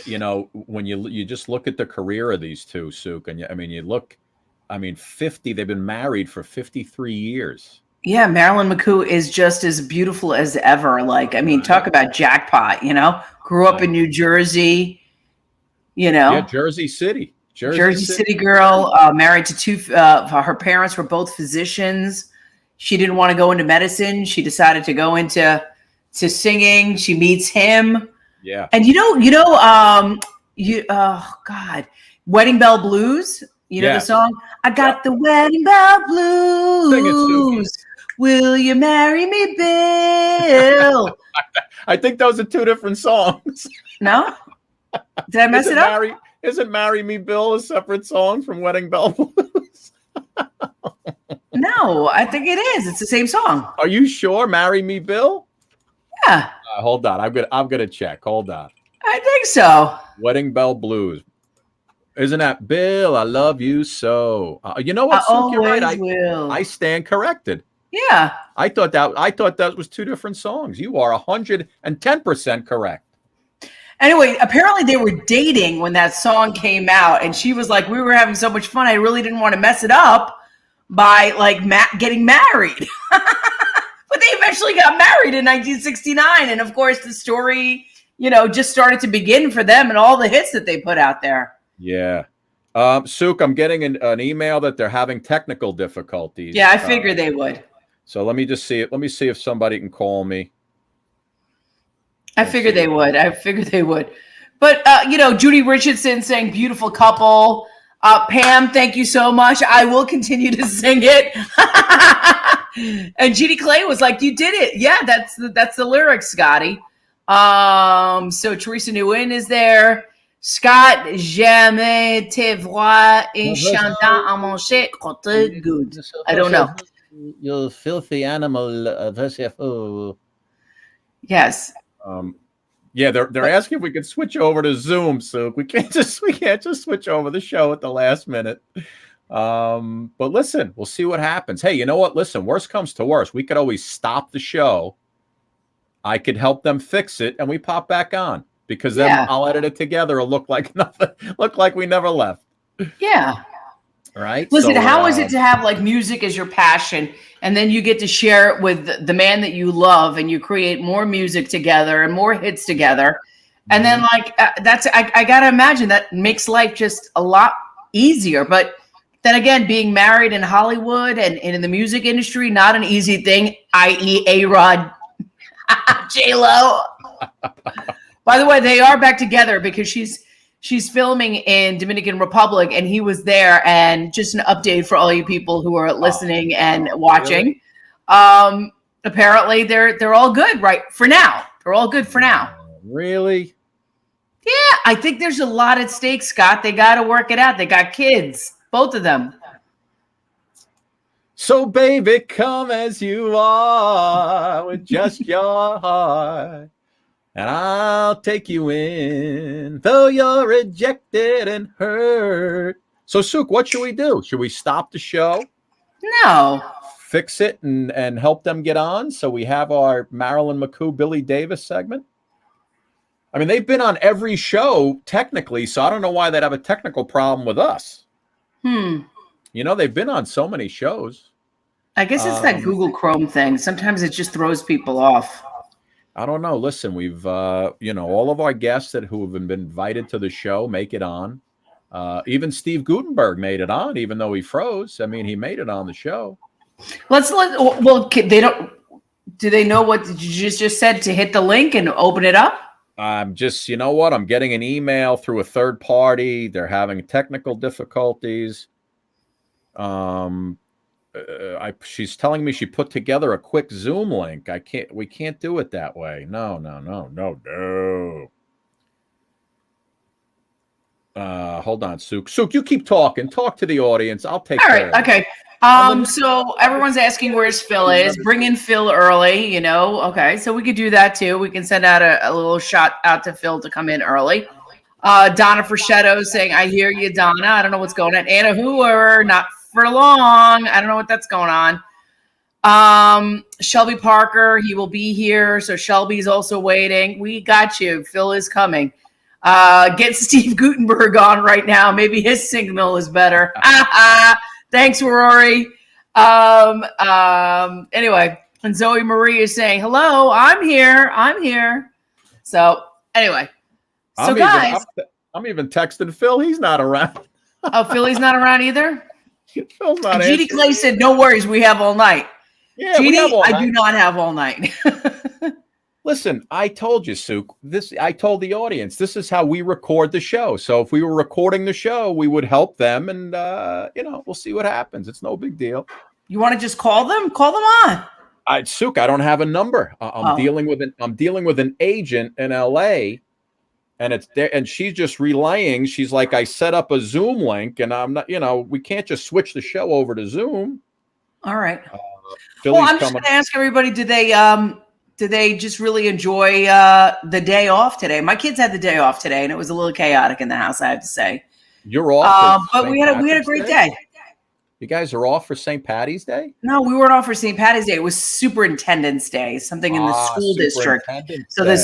You know, when you just look at the career of these two, Suk, and you look, 50. They've been married for 53 years. Yeah, MARILYN McCOO is just as beautiful as ever. Like, talk about jackpot. You know, grew up in New Jersey. You know, yeah, Jersey City. Jersey City girl, married to two. Her parents were both physicians. She didn't want to go into medicine. She decided to go into singing. She meets him. Yeah. And Wedding Bell Blues. You know the song? I got the Wedding Bell Blues. Sing it, Suki. Will you marry me, Bill? I think those are two different songs. No? Did I mess it up? Isn't Marry Me, Bill a separate song from Wedding Bell Blues? No, I think it is. It's the same song. Are you sure? Marry Me, Bill? Yeah. Hold on. I'm gonna check. Hold on. I think so. Wedding Bell Blues. Isn't that Bill? I love you so. You know what, Suk, you're right. I stand corrected. Yeah. I thought that was two different songs. You are 110% correct. Anyway, apparently they were dating when that song came out, and she was like, "We were having so much fun. I really didn't want to mess it up by like getting married." But they eventually got married in 1969, and of course, the story, just started to begin for them and all the hits that they put out there. Yeah. Suk, I'm getting an email that they're having technical difficulties. Yeah, I figured they would. So let me just see it. Let me see if somebody can call me. I figured they would. But, Judy Richardson saying beautiful couple. Pam, thank you so much. I will continue to sing it. And Judy Clay was like, you did it. Yeah, that's the lyrics, Scotty. So Teresa Nguyen is there. Scott, jamais te voir en chantant à manger côté good. I don't know. You filthy animal. Yes. Yeah, they're asking if we could switch over to Zoom, so we can't just switch over the show at the last minute. But listen, we'll see what happens. Hey, you know what? Listen, worst comes to worst, we could always stop the show. I could help them fix it, and we pop back on because then I'll edit it together. It'll look like nothing. Look like we never left. Yeah. Right. Listen, how is it to have like music as your passion, and then you get to share it with the man that you love, and you create more music together and more hits together, and then like I gotta imagine that makes life just a lot easier. But then again, being married in Hollywood and in the music industry, not an easy thing. I.e., A-Rod, J-Lo. By the way, they are back together because she's filming in Dominican Republic, and he was there. And just an update for all you people who are listening and watching. Really? Apparently they're all good right for now. They're all good for now. Really? Yeah, I think there's a lot at stake, Scott. They got to work it out. They got kids, both of them. So baby, come as you are with just your heart. And I'll take you in, though you're rejected and hurt. So, Suk, what should we do? Should we stop the show? No. Fix it and help them get on so we have our MARILYN McCOO, Billy Davis segment? I mean, they've been on every show, technically, so I don't know why they'd have a technical problem with us. They've been on so many shows. I guess it's that Google Chrome thing. Sometimes it just throws people off. I don't know. Listen, we've, all of our guests who have been invited to the show make it on. Even Steve Gutenberg made it on, even though he froze. I mean, he made it on the show. Well, they don't. Do they know what you just said to hit the link and open it up? I'm just, you know what? I'm getting an email through a third party. They're having technical difficulties. She's telling me she put together a quick Zoom link. We can't do it that way. No. Hold on, Sook. Sook, you keep talking. Talk to the audience. I'll take care of it. Okay. So everyone's asking where's Phil is. Bring in Phil early, you know. Okay, so we could do that too. We can send out a little shot out to Phil to come in early. Donna Fraschetto saying, I hear you, Donna. I don't know what's going on. Anna Hoover, not for long. I don't know what that's going on. Shelby Parker, he will be here. So Shelby's also waiting. We got you. Phil is coming. Get Steve Gutenberg on right now. Maybe his signal is better. Thanks, Rory. Anyway, and Zoe Marie is saying, hello, I'm here. So anyway, guys. I'm even texting Phil. He's not around. Oh, Philly's not around either? Phil's not G.D. Clay said, no worries, we have all night. Yeah, G.D., I do not have all night. Listen, I told you, Sook. I told the audience, this is how we record the show. So if we were recording the show, we would help them, and we'll see what happens. It's no big deal. You want to just call them? Call them on. Sook, I don't have a number. I'm dealing with an agent in LA, and it's there, and she's just relaying. She's like, I set up a Zoom link, and I'm not. We can't just switch the show over to Zoom. All right. Well, I'm just going to ask everybody: do they just really enjoy the day off today? My kids had the day off today, and it was a little chaotic in the house, I have to say. You're off, but we had a great day. You guys are off for St. Patty's Day? No, we weren't off for St. Patty's Day. It was Superintendent's Day, something in the school district. So the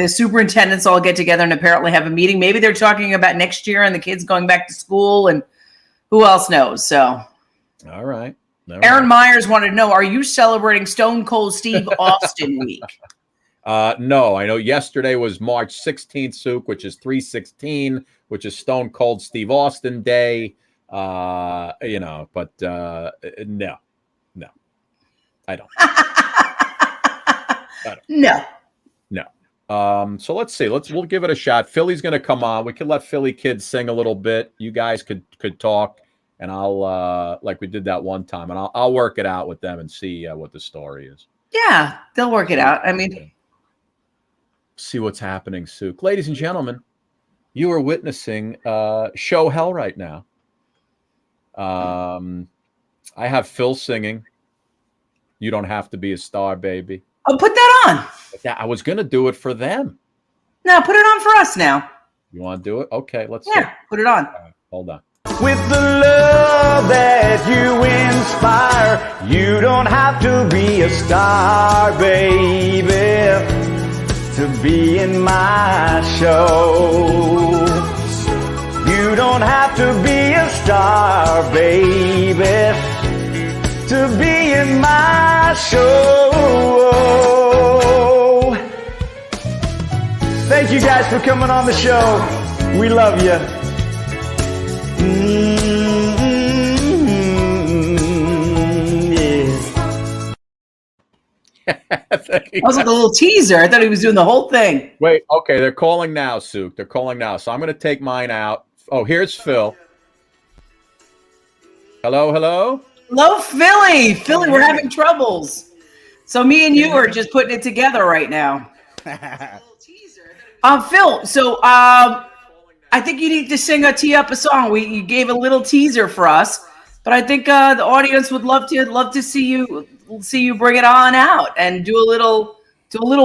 superintendents all get together and apparently have a meeting. Maybe they're talking about next year and the kids going back to school, and who else knows? So, all right. Aaron Myers wanted to know, are you celebrating Stone Cold Steve Austin week? No, I know yesterday was March 16th, Sook, which is 3/16, which is Stone Cold Steve Austin Day. But no, I don't. No. So let's see. We'll give it a shot. Philly's going to come on. We could let Philly kids sing a little bit. You guys could talk. And I'll like we did that one time, and I'll work it out with them and see what the story is. Yeah, they'll work it out. I mean, see what's happening, Sook. Ladies and gentlemen, you are witnessing show hell right now. I have Phil singing. You don't have to be a star, baby. Oh, put that on. Yeah, I was gonna do it for them. No, put it on for us now. You want to do it? Okay, let's. Yeah, put it on. Right, hold on. With the love that you inspire, you don't have to be a star, baby, to be in my show. You don't have to be a star, baby, to be in my show. Thank you guys for coming on the show. We love you. That was like a little teaser. I thought he was doing the whole thing. Wait, okay, they're calling now, Sook. They're calling now. So I'm going to take mine out. Oh, here's Phil. Hello. Hello, Philly. Philly, we're having troubles. So me and you are just putting it together right now. Phil, so I think you need to tee up a song. You gave a little teaser for us, but I think the audience would love to see you bring it on out and do a little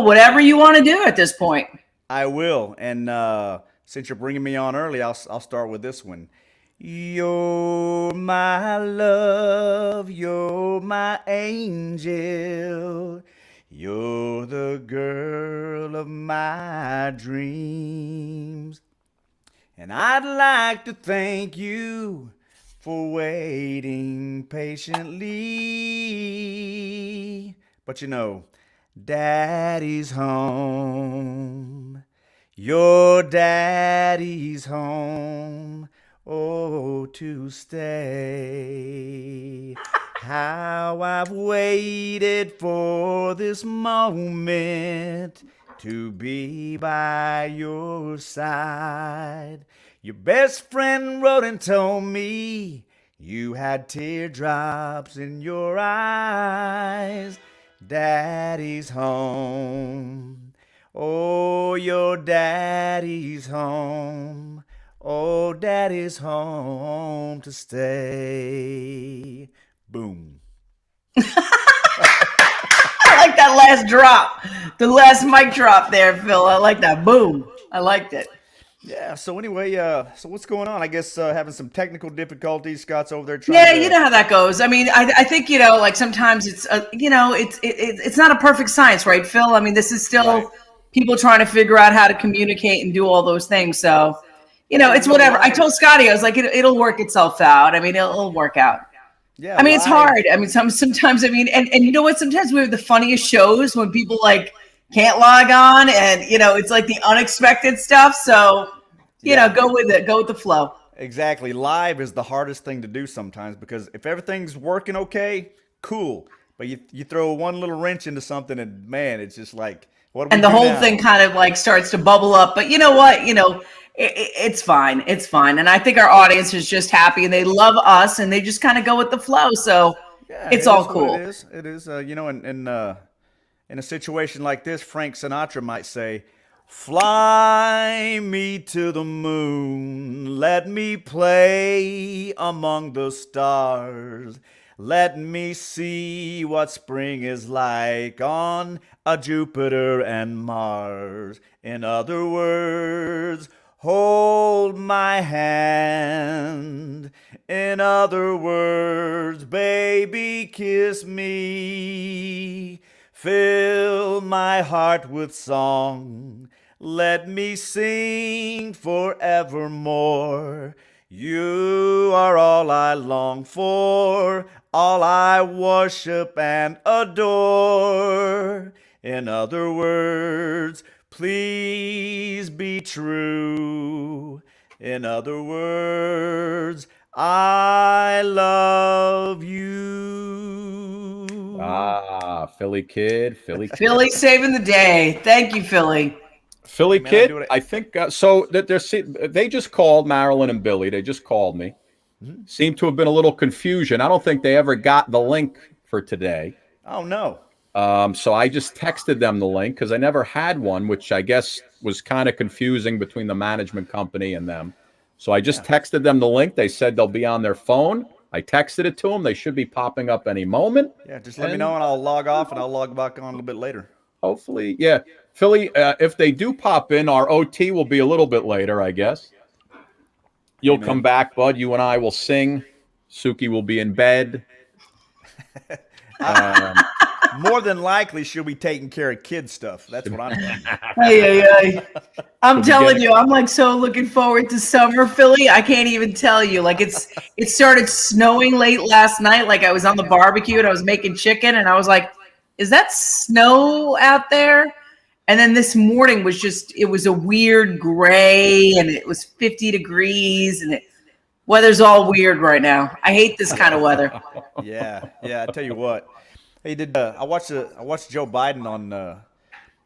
whatever you want to do at this point. I will, and since you're bringing me on early, I'll start with this one. You're my love, you're my angel, you're the girl of my dreams. And I'd like to thank you for waiting patiently. But you know, Daddy's home. Your daddy's home. oh, to stay. How I've waited for this moment to be by your side. Your best friend wrote and told me you had teardrops in your eyes. Daddy's home. Oh, your daddy's home. Oh, daddy's home to stay. Boom. I like that last drop. The last mic drop there, Phil. I like that. Boom. I liked it. Yeah, so anyway, so what's going on? I guess having some technical difficulties. Scott's over there trying Yeah, to... you know how that goes. I mean, I think, like sometimes it's, it's not a perfect science, right, Phil? I mean, this is still people trying to figure out how to communicate and do all those things. So, it's whatever. I told Scotty, I was like, it'll work itself out. I mean, it'll work out. Yeah, I mean, it's hard. I mean, sometimes, I mean, and you know what? Sometimes we have the funniest shows when people can't log on and, it's like the unexpected stuff. So, go with it. Go with the flow. Exactly. Live is the hardest thing to do sometimes because if everything's working okay, cool. But you throw one little wrench into something and, man, it's just like, what do we do And the whole now? thing kind of starts to bubble up. But you know what? It's fine. It's fine. And I think our audience is just happy and they love us and they just kind of go with the flow. So it's all cool. It is. It is. In a situation like this, Frank Sinatra might say, fly me to the moon, let me play among the stars. Let me see what spring is like on a Jupiter and Mars. In other words, hold my hand. In other words, baby, kiss me. Fill my heart with song. Let me sing forevermore. You are all I long for, all I worship and adore. In other words, please be true. In other words, I love you. Ah, Philly kid. Philly saving the day. Thank you, Philly. Philly kid, I think so. That they just called Marilyn and Billy. They just called me. Seemed to have been a little confusion. I don't think they ever got the link for today. Oh no. So I just texted them the link because I never had one, which I guess was kind of confusing between the management company and them. So I just texted them the link. They said they'll be on their phone. I texted it to them. They should be popping up any moment. Yeah, just let me know and I'll log off and I'll log back on a little bit later. Hopefully, yeah. Philly, if they do pop in, our OT will be a little bit later, I guess. You'll come back, bud. You and I will sing. Suki will be in bed. More than likely, she'll be taking care of kid stuff. That's what I'm doing. Hey. I'm telling you, I'm so looking forward to summer, Philly. I can't even tell you. It started snowing late last night. I was on the barbecue and I was making chicken and I was like, is that snow out there? And then this morning it was a weird gray and it was 50 degrees and weather's all weird right now. I hate this kind of weather. Yeah. I tell you what. Hey, I watched Joe Biden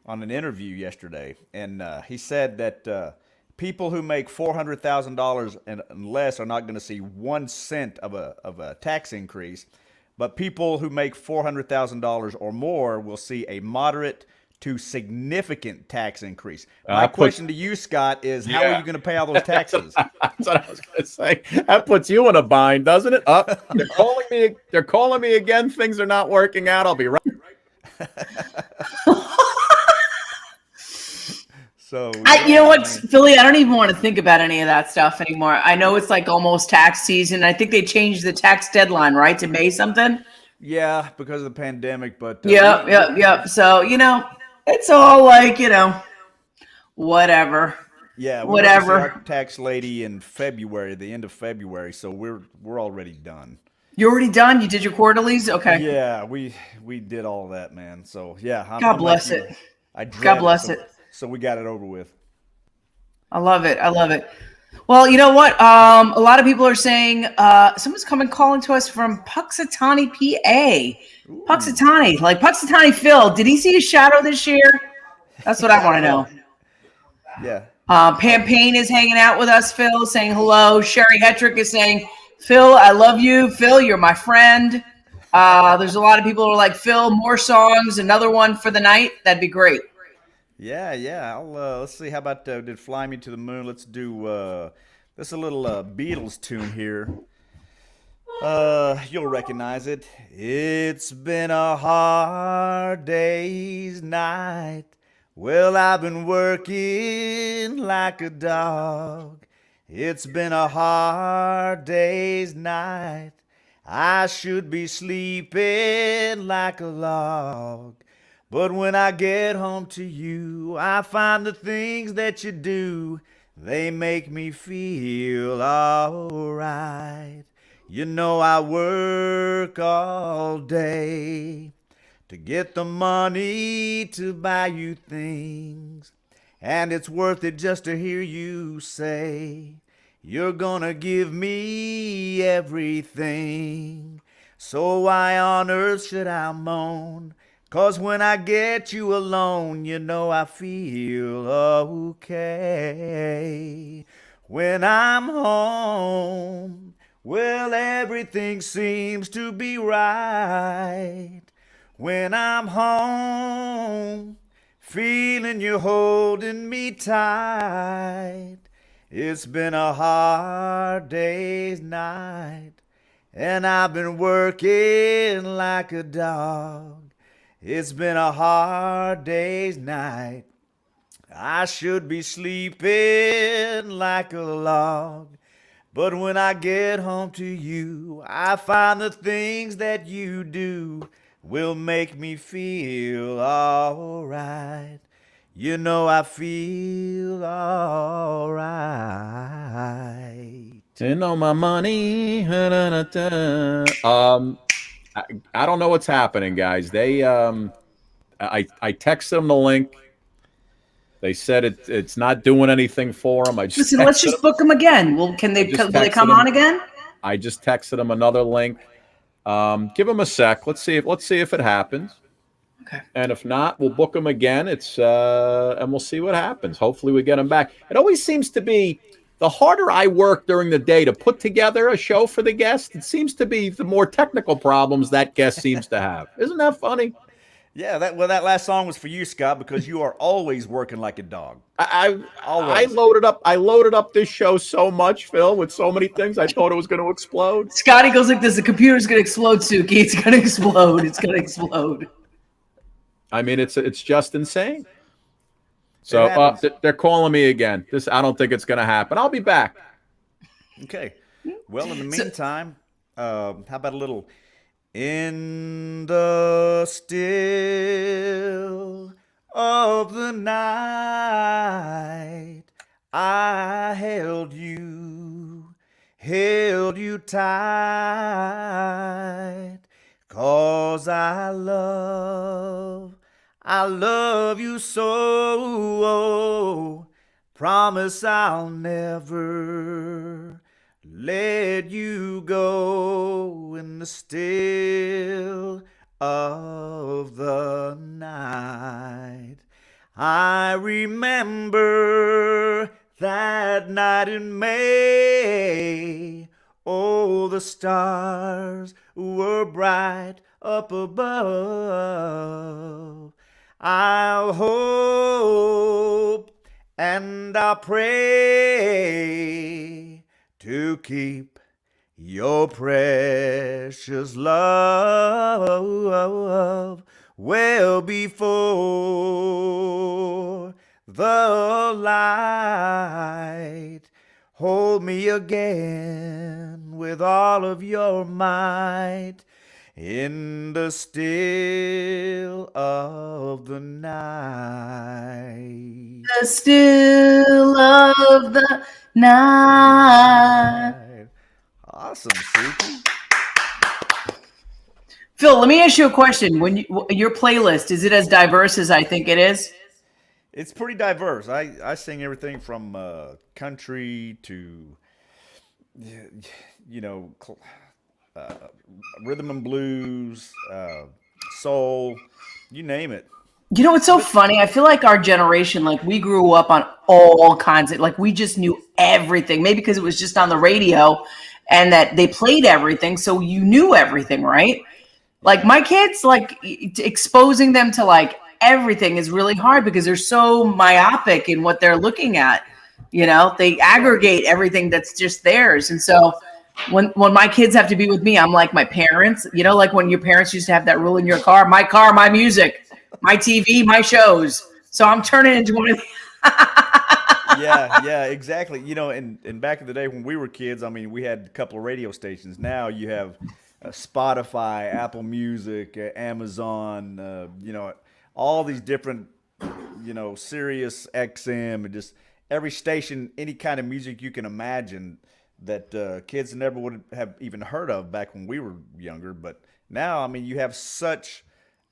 on an interview yesterday, and he said that people who make $400,000 and less are not going to see 1 cent of a tax increase, but people who make $400,000 or more will see a moderate to significant tax increase. My question to you, Scott, is how are you going to pay all those taxes? That's what I was going to say. That puts you in a bind, doesn't it? They're calling me. They're calling me again. Things are not working out. I'll be right. So you know what, Philly? I don't even want to think about any of that stuff anymore. I know it's almost tax season. I think they changed the tax deadline, right, to May something. Yeah, because of the pandemic. But yep. So it's all whatever. Yeah, whatever. Our tax lady in February, the end of February. So we're already done. You're already done? You did your quarterlies? Okay. Yeah, we did all that, man. So yeah. God bless it. God bless it. So we got it over with. I love it. Well, you know what? A lot of people are saying someone's calling to us from Puxatawny, PA. Ooh. Puxatawny, like Puxatawny Phil. Did he see a shadow this year? That's what I want to know. Yeah. Pam Payne is hanging out with us, Phil, saying hello. Sherry Hetrick is saying, Phil, I love you. Phil, you're my friend. There's a lot of people who are like, Phil, more songs, another one for the night. That'd be great. Yeah. Let's see. How about did Fly Me to the Moon? Let's do this is a little Beatles tune here. You'll recognize it. It's been a hard day's night. Well, I've been working like a dog. It's been a hard day's night. I should be sleeping like a log. But when I get home to you, I find the things that you do, they make me feel alright. You know I work all day to get the money to buy you things, and it's worth it just to hear you say you're gonna give me everything. So why on earth should I moan? 'Cause when I get you alone, you know I feel okay. When I'm home, well, everything seems to be right. When I'm home, feeling you holding me tight. It's been a hard day's night, and I've been working like a dog. It's been a hard day's night. I should be sleeping like a log. But when I get home to you, I find the things that you do will make me feel alright. You know I feel alright. You know my money. I don't know what's happening, guys. They I texted them the link. They said it's not doing anything for them. Listen, let's just book them again. Well, will they come on again? I just texted them another link. Give them a sec. Let's see if it happens. Okay. And if not, we'll book them again. And we'll see what happens. Hopefully we get them back. It always seems to be the harder I work during the day to put together a show for the guest, it seems to be the more technical problems that guest seems to have. Isn't that funny? Yeah, that last song was for you, Scott, because you are always working like a dog. I loaded up this show so much, Phil, with so many things. I thought it was going to explode. Scotty goes like this: the computer's going to explode, Suki. It's going to explode. It's going to explode. I mean, it's just insane. So they're calling me again. I don't think it's going to happen. I'll be back. Okay. Well, in the meantime, how about a little in the still of the night, I held you tight, 'cause I love you so. Promise I'll never let you go in the still of the night. I remember that night in May. Oh, the stars were bright up above. I'll hope and I'll pray to keep your precious love well before the light. Hold me again with all of your might in the still of the night. The still of the night. Awesome, Suki. Phil, let me ask you a question. When your playlist, is it as diverse as I think it is? It's pretty diverse. I sing everything from country to, you know, rhythm and blues, soul, you name it. You know what's so funny? I feel like our generation, like we grew up on all kinds of, like we just knew everything. Maybe because it was just on the radio and that they played everything, so you knew everything, right? Like my kids, like exposing them to like everything is really hard because they're so myopic in what they're looking at. You know, they aggregate everything that's just theirs. And so when my kids have to be with me, I'm like my parents, you know, like when your parents used to have that rule in your car, my music, my TV, my shows. So I'm turning into one of the Yeah, exactly. You know, and back in the day when we were kids, I mean, we had a couple of radio stations. Now you have Spotify, Apple Music, Amazon, you know, all these different, you know, Sirius XM, and just every station, any kind of music you can imagine that kids never would have even heard of back when we were younger. But now, I mean, you have such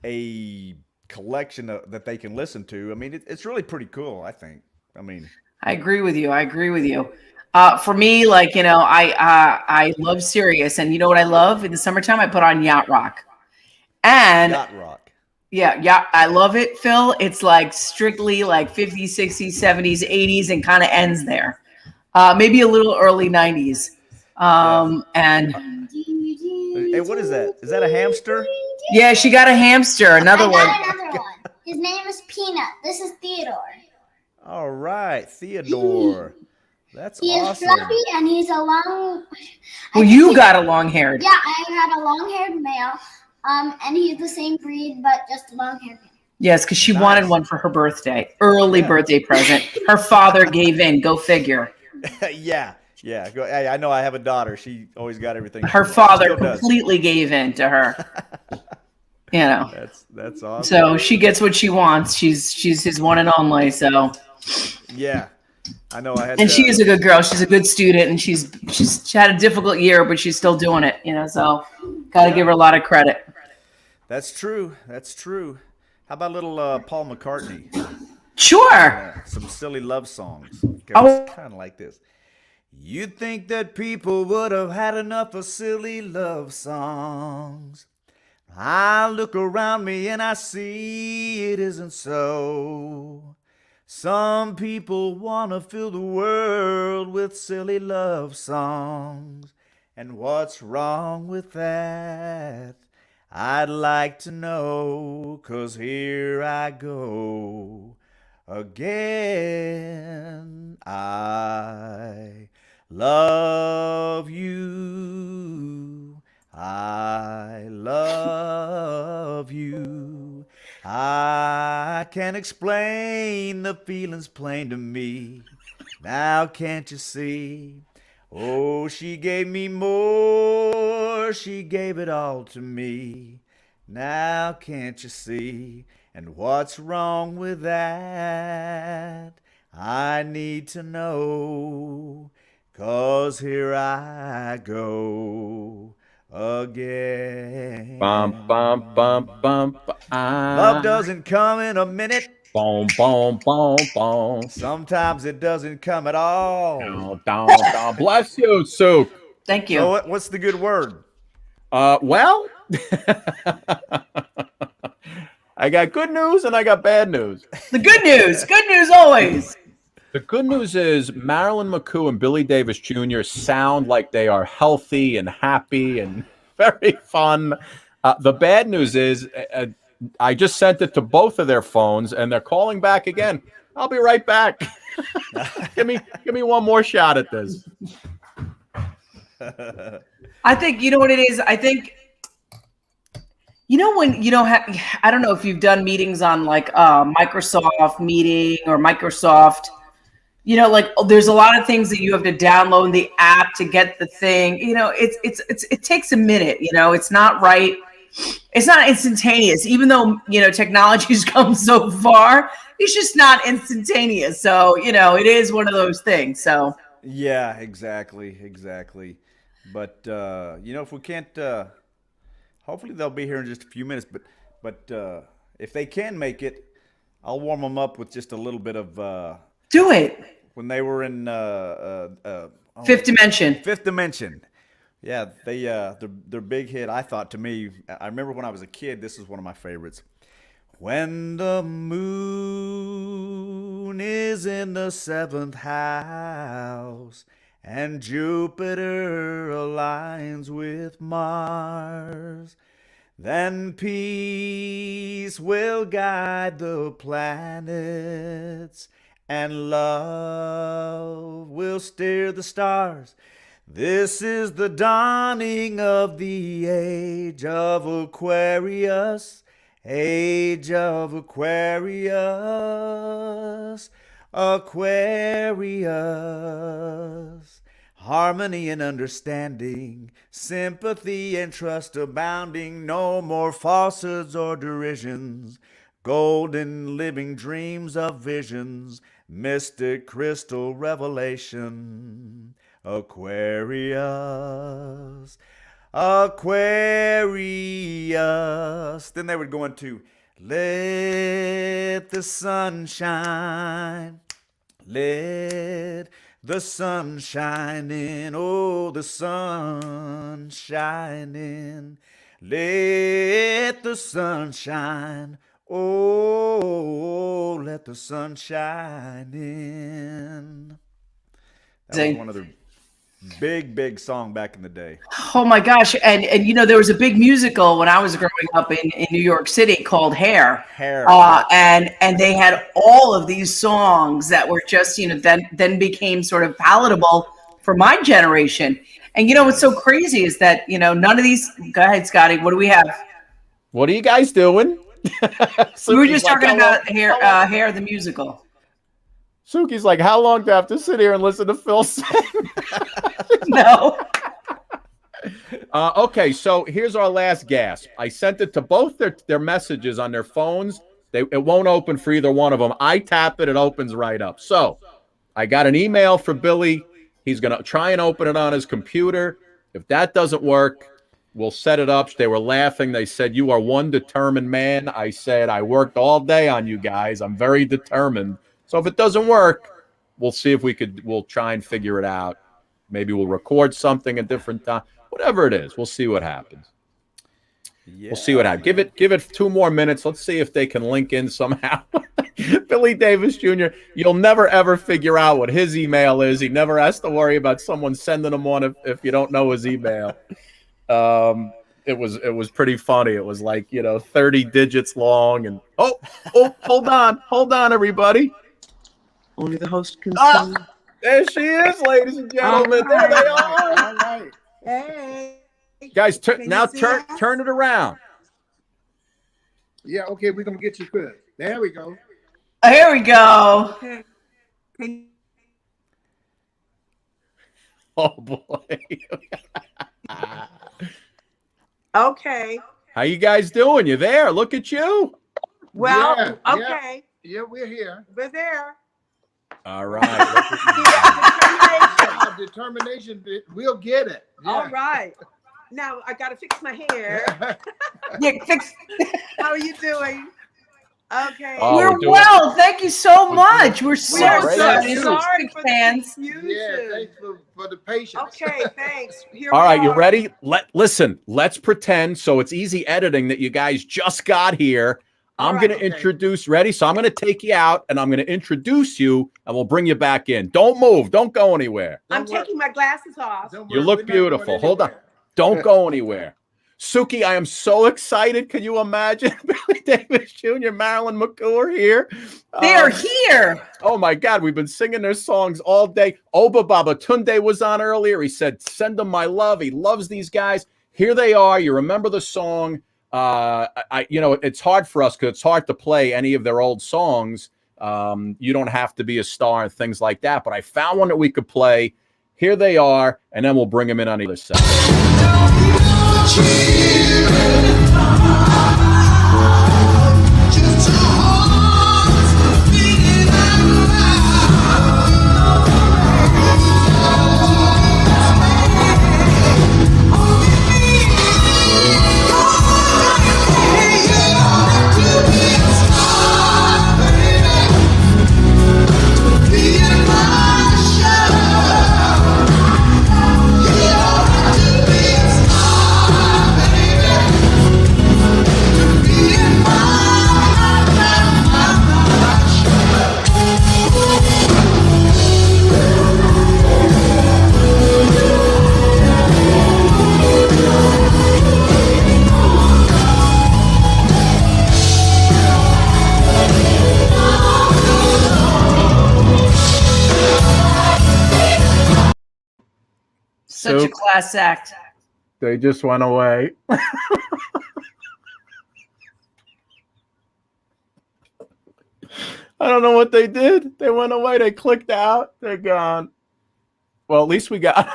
a collection that they can listen to. I mean, it's really pretty cool, I think. I mean, I agree with you. For me, like, you know, I love Sirius, and you know what I love? In the summertime, I put on Yacht Rock. And Yacht Rock. Yeah, I love it, Phil. It's like strictly like 50s, 60s, 70s, 80s, and kind of ends there. Maybe a little early 90s. And hey, what is that? Is that a hamster? Yeah, she got a hamster. Another one. His name is Peanut. This is Theodore. All right, Theodore. That's he awesome. He is fluffy and he's a long. Well, you got a long-haired. Yeah, I had a long-haired male. And he's the same breed, but just long-haired male. Yes, because she wanted one for her birthday. Early birthday present. Her father gave in. Go figure. Yeah. Hey, I know I have a daughter. She always got everything. Her father completely gave in to her. You know. That's awesome. So she gets what she wants. She's his one and only. So. Yeah, I know. And she is a good girl. She's a good student, and she's had a difficult year, but she's still doing it. You know, so gotta give her a lot of credit. That's true. How about little Paul McCartney? Sure. Some silly love songs. It's kind of like this. You'd think that people would have had enough of silly love songs. I look around me and I see it isn't so. Some people want to fill the world with silly love songs. And what's wrong with that? I'd like to know, 'cause here I go again. I love you. I love you. I can't explain the feelings plain to me. Now can't you see? Oh, she gave me more, she gave it all to me. Now can't you see? And what's wrong with that? I need to know, 'cause here I go again. Bum, bum, bum, bum, Love doesn't come in a minute. Boom, boom, boom, boom. Sometimes it doesn't come at all. Down. Bless you, Suk. Thank you. So what's the good word? Well, I got good news and I got bad news. The good news always. The good news is Marilyn McCOO and Billy Davis Jr. sound like they are healthy and happy and very fun. The bad news is I just sent it to both of their phones and they're calling back again. I'll be right back. Give me one more shot at this. I think, you know what it is? I think, you know, when you don't have, I don't know if you've done meetings on like Microsoft Meeting or Microsoft, you know, like there's a lot of things that you have to download the app to get the thing, you know, it takes a minute, you know, it's not right. It's not instantaneous, even though, you know, technology's come so far, it's just not instantaneous. So, you know, it is one of those things. So yeah, exactly. But, you know, if we can't, hopefully they'll be here in just a few minutes, but if they can make it, I'll warm them up with just a little bit of. Do it. When they were in Fifth Dimension. Fifth Dimension. Yeah, their big hit. I thought, to me, I remember when I was a kid. This is one of my favorites. When the moon is in the 7th house and Jupiter aligns with Mars, then peace will guide the planets and love will steer the stars. This is the dawning of the age of Aquarius. Age of Aquarius, Aquarius. Harmony and understanding, sympathy and trust abounding, no more falsehoods or derisions, golden living dreams of visions, mystic crystal revelation, Aquarius. Aquarius. Then they would go into let the sun shine, let the sun shine in, oh, the sun shine in, let the sun shine, oh, let the sun shine in. That was one of their big song back in the day. Oh my gosh. And you know, there was a big musical when I was growing up in New York City called Hair. And they had all of these songs that were just, you know, then became sort of palatable for my generation. And you know, what's so crazy is that, you know, none of these, go ahead, Scotty, what do we have? What are you guys doing? We were just talking about Hair, the musical. Suki's like, how long do I have to sit here and listen to Phil sing? No. Okay, so here's our last gasp. I sent it to both their messages on their phones. It won't open for either one of them. I tap it, it opens right up. So I got an email for Billy. He's going to try and open it on his computer. If that doesn't work, we'll set it up. They were laughing. They said, you are one determined man. I said, I worked all day on you guys. I'm very determined. So if it doesn't work, we'll see if we'll try and figure it out. Maybe we'll record something at different time. Whatever it is, we'll see what happens. Yeah. We'll see what happens. Give it 2 more minutes. Let's see if they can link in somehow. Billy Davis Jr., you'll never, ever figure out what his email is. He never has to worry about someone sending him one if you don't know his email. It was pretty funny. It was like, you know, 30 digits long. And hold on, everybody. Only the host can see. There she is, ladies and gentlemen. There they are. All right. Hey. Guys, turn it around. Yeah, okay, we're going to get you good. There we go. Here we go. Okay. Oh, boy. Okay. How you guys doing? You there? Look at you. Well, okay. Yeah, we're here. We're there. All right. Determination. We'll get it. Yeah. All right. Now I got to fix my hair. How are you doing? Okay. Oh, we're well. Thank you so much. We're so sorry for fans. The confusion. Yeah, thanks for the patience. Okay, thanks. All right, you ready? Listen, let's pretend so it's easy editing that you guys just got here. I'm going to introduce, ready? So I'm going to take you out and I'm going to introduce you and we'll bring you back in. Don't move. Don't go anywhere. I'm taking my glasses off. You look beautiful. Hold on. Don't go anywhere. Suki, I am so excited. Can you imagine? Billy Davis Jr., Marilyn McCOO are here. They're here. Oh, my God. We've been singing their songs all day. OBBA Babatunde was on earlier. He said, send them my love. He loves these guys. Here they are. You remember the song. You know, it's hard for us because it's hard to play any of their old songs. You don't have to be a star and things like that. But I found one that we could play. Here they are, and then we'll bring them in on the other side. Such a class act. They just went away. I don't know what they did. They went away. They clicked out. They're gone. Well, at least we got.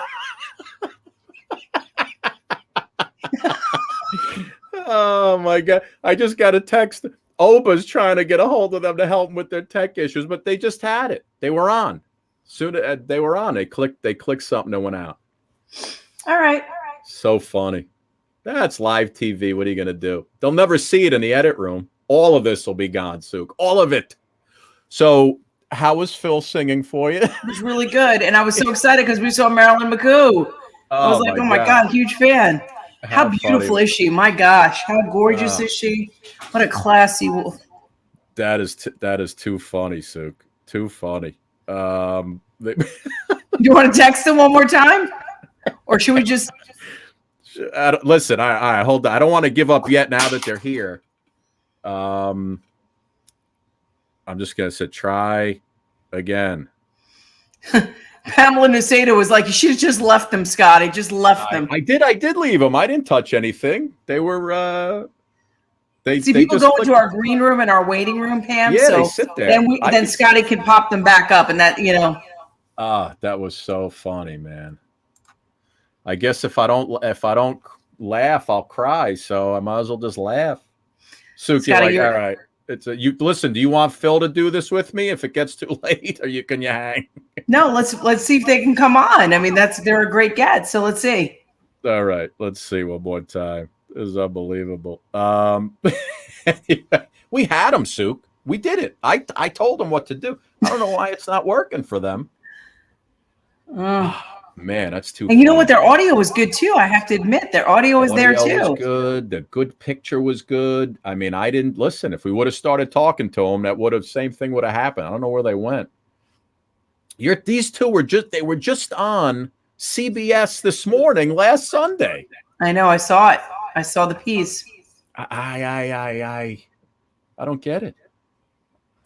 Oh my God. I just got a text. OBBA's trying to get a hold of them to help them with their tech issues, but they just had it. They were on. Soon they were on. They clicked something and went out. All right. So funny. That's live TV. What are you going to do? They'll never see it in the edit room. All of this will be gone, Sook. All of it. So how was Phil singing for you? It was really good. And I was so excited because we saw MARILYN McCOO. I was like, oh my God, huge fan. How beautiful is she? My gosh, how gorgeous is she? What a classy wolf. That is too funny, Sook. Too funny. You want to text them one more time? Or should we just listen? I hold on. I don't want to give up yet now that they're here. I'm just gonna say try again. Pamela Nuseda was like, you should have just left them, Scotty. Just left them. I did leave them. I didn't touch anything. They were people go into our green room and our waiting room, Pam. Yeah, so they sit there. Then Scotty can pop them back up, and that that was so funny, man. I guess if I don't laugh, I'll cry. So I might as well just laugh. Suki, like, all right. You listen. Do you want Phil to do this with me if it gets too late, or can you hang? No, let's see if they can come on. I mean, they're a great get. So let's see. All right, let's see one more time. This is unbelievable. We had them, Sook. We did it. I told them what to do. I don't know why it's not working for them. Man, that's too. And you know what? Their audio was good too. I have to admit, their audio was there too. Was good. The good picture was good. I mean, I didn't listen. If we would have started talking to them, same thing would have happened. I don't know where they went. These two were just on CBS this morning, last Sunday. I know. I saw it. I saw the piece. I don't get it.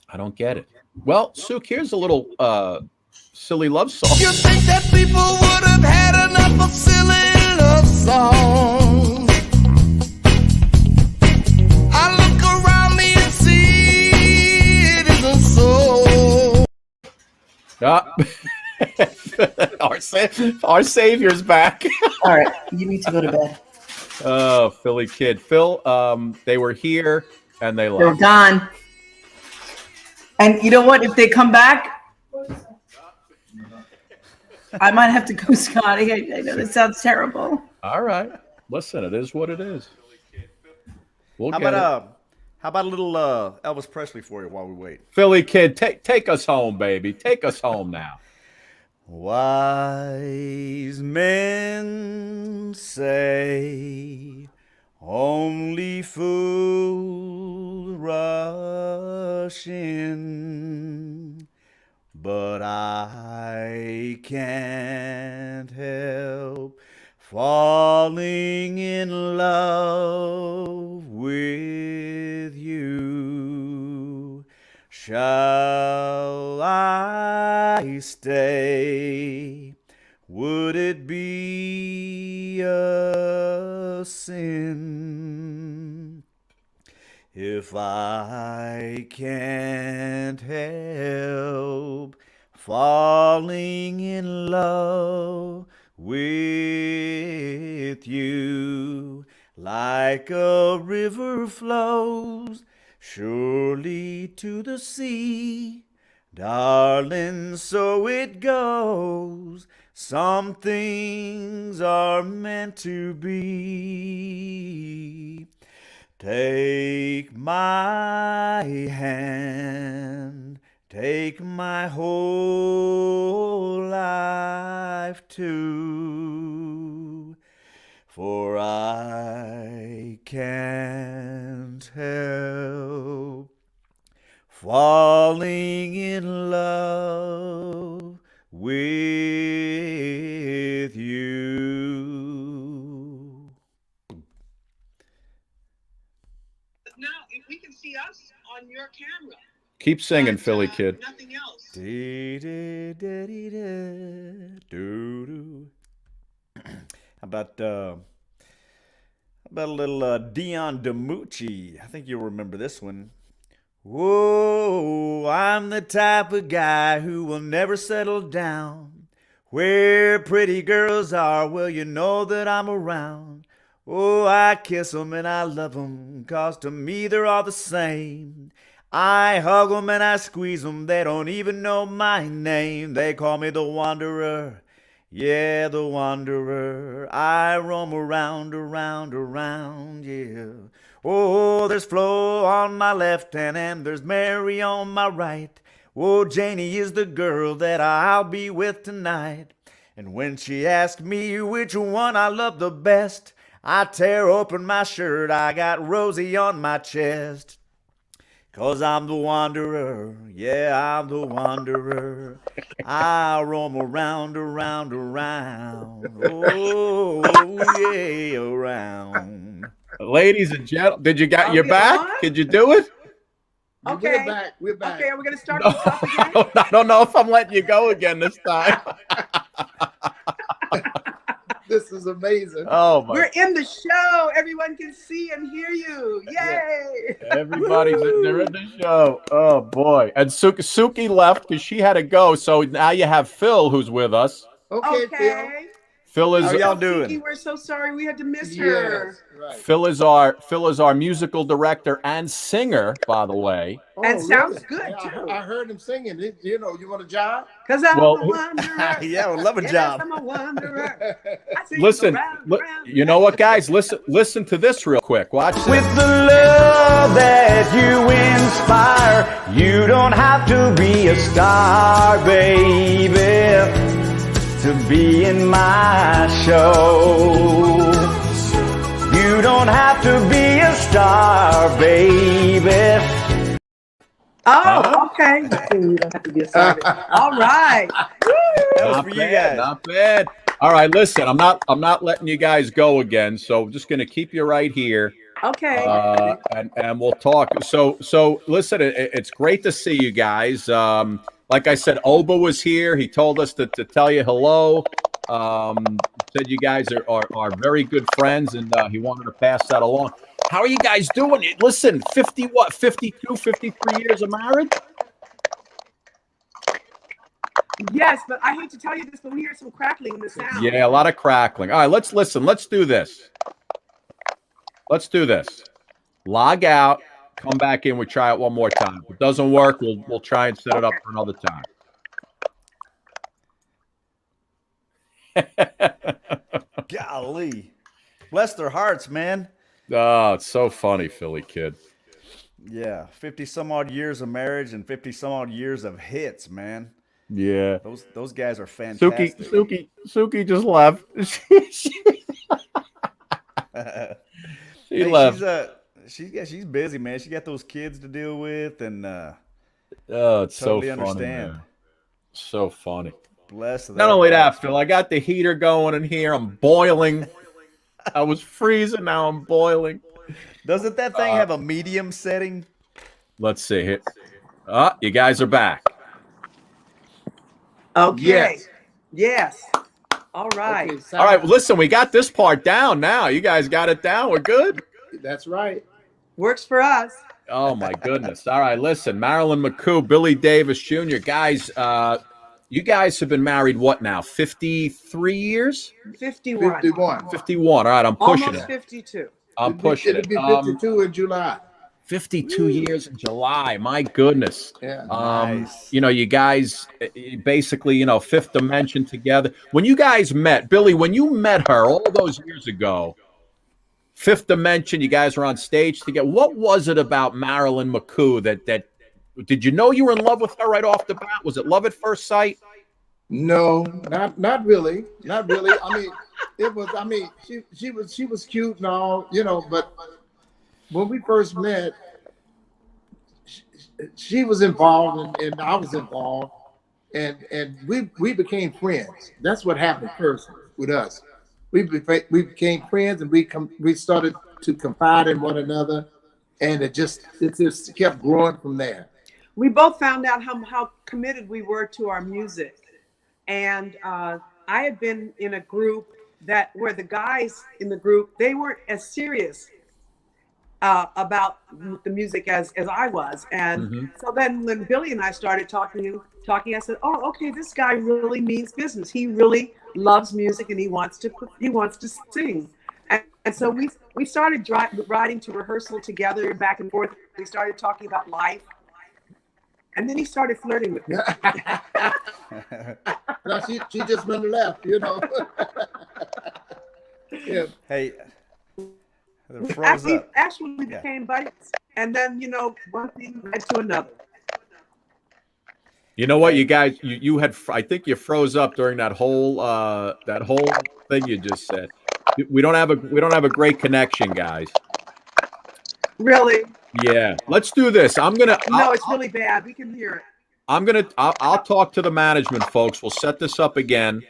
I don't get it. Well, Sook, here's a little silly love song. You think that people would have had enough of silly love songs? I look around me and see it isn't so. Our savior's back. All right, you need to go to bed. Oh, Philly kid. Phil, they were here and they left. They're gone. And you know what? If they come back, I might have to go, Scotty. I know this sounds terrible. All right. Listen, it is what it is. How about a little Elvis Presley for you while we wait? Philly kid, take us home, baby. Take us home now. Wise men say only fools rush in, but I can't help falling in love with you. Shall I stay? Would it be a sin if I can't help falling in love with you? Like a river flows surely to the sea, darling, so it goes. Some things are meant to be. Take my hand, take my whole life too, for I can't help falling in love with you. Now, if we can see us on your camera. Keep singing, Philly kid. Nothing else. about a little Dion DiMucci. I think you'll remember this one. Whoa, I'm the type of guy who will never settle down. Where pretty girls are, well, you know that I'm around. Oh, I kiss them and I love them, 'cause to me they're all the same. I hug them and I squeeze them, they don't even know my name. They call me the Wanderer, yeah, the Wanderer. I roam around, yeah. Oh, there's Flo on my left hand and there's Mary on my right. Oh, Janie is the girl that I'll be with tonight. And when she asked me which one I love the best, I tear open my shirt, I got Rosie on my chest. 'Cause I'm the Wanderer, yeah, I'm the Wanderer. I roam around, oh, yeah, around. Ladies and gentlemen, did you get your back? On? Could you do it? Okay. We're back. We're back. Okay, are we going to start from the top again? I don't know if I'm letting you go again this time. This is amazing. Oh my! We're in the show. Everyone can see and hear you. Yay! Everybody's they're in the show. Oh boy! And Suki left because she had to go. So now you have Phil, who's with us. Okay. Phil. Phil is. How y'all doing? We're so sorry we had to miss her. Right. Phil is our musical director and singer, by the way. And sounds good Yeah, too. I heard him singing. You want a job? 'Cause I'm Well, a wanderer. Yeah, I would love a Yes, job. I'm a wanderer. I sing Listen, around. you know what, guys? Listen to this real quick. Watch this. With the love that you inspire, you don't have to be a star, baby, to be in my show. You don't have to be a star, baby. Oh, okay. You don't have to be a star. All right. That was for you guys. Not bad. All right, listen. I'm not letting you guys go again. So I'm just gonna keep you right here. Okay. And we'll talk. So listen. It's great to see you guys. Like I said, OBBA was here. He told us to tell you hello. Said you guys are very good friends, and he wanted to pass that along. How are you guys doing? Listen, 52, 53 years of marriage? Yes, but I hate to tell you this, but we hear some crackling in the sound. Yeah, a lot of crackling. All right, let's listen. Let's do this. Log out, come back in. We try it one more time. If it doesn't work, we'll try and set it up for another time. Golly. Bless their hearts, man. Oh, it's so funny, Philly kid. Yeah, 50 some odd years of marriage and 50 some odd years of hits, man. Yeah. Those guys are fantastic. Suki just left. She left. She's busy, man. She got those kids to deal with, and it's totally so funny, understand. man. So funny. Bless them. Not only that, Phil, I got the heater going in here. I'm boiling. I was freezing. Now I'm boiling. Doesn't that thing have a medium setting? Let's see here. You guys are back. Okay. Yes. All right. Okay, All right. Listen, we got this part down now. You guys got it down. We're good. That's right. Works for us. Oh my goodness. All right. Listen, MARILYN McCOO, Billy Davis Jr. Guys, you guys have been married what now? 53 years? 51. 51. All right. I'm pushing Almost it. 52. I'm pushing It'll it. be 52 in July. 52 years in July. My goodness. Yeah. Nice. You know, you guys basically, Fifth Dimension together. When you guys met, Billy, when you met her all those years ago, Fifth Dimension, you guys were on stage together. What was it about MARILYN McCOO that did you know you were in love with her right off the bat? Was it love at first sight? No, not really. Not really. She was cute and all, but when we first met, she was involved and I was involved, and we became friends. That's what happened first with us. We became friends, and we started to confide in one another, and it just kept growing from there. We both found out how committed we were to our music, and I had been in a group that where the guys in the group, they weren't as serious about the music as I was. And so then when Billy and I started talking, I said, oh, okay, this guy really means business. He really loves music and he wants to sing. And so we started riding to rehearsal together back and forth. We started talking about life. And then he started flirting with me. No, she just went left, you know. Yeah. Hey, actually became buddies. And then, you know, one thing led to another. You know what, you guys, you had, I think you froze up during that whole thing you just said. We don't have a great connection, guys. Really? Yeah. Let's do this. No, it's really bad. We can hear it. I'll talk to the management folks. We'll set this up again.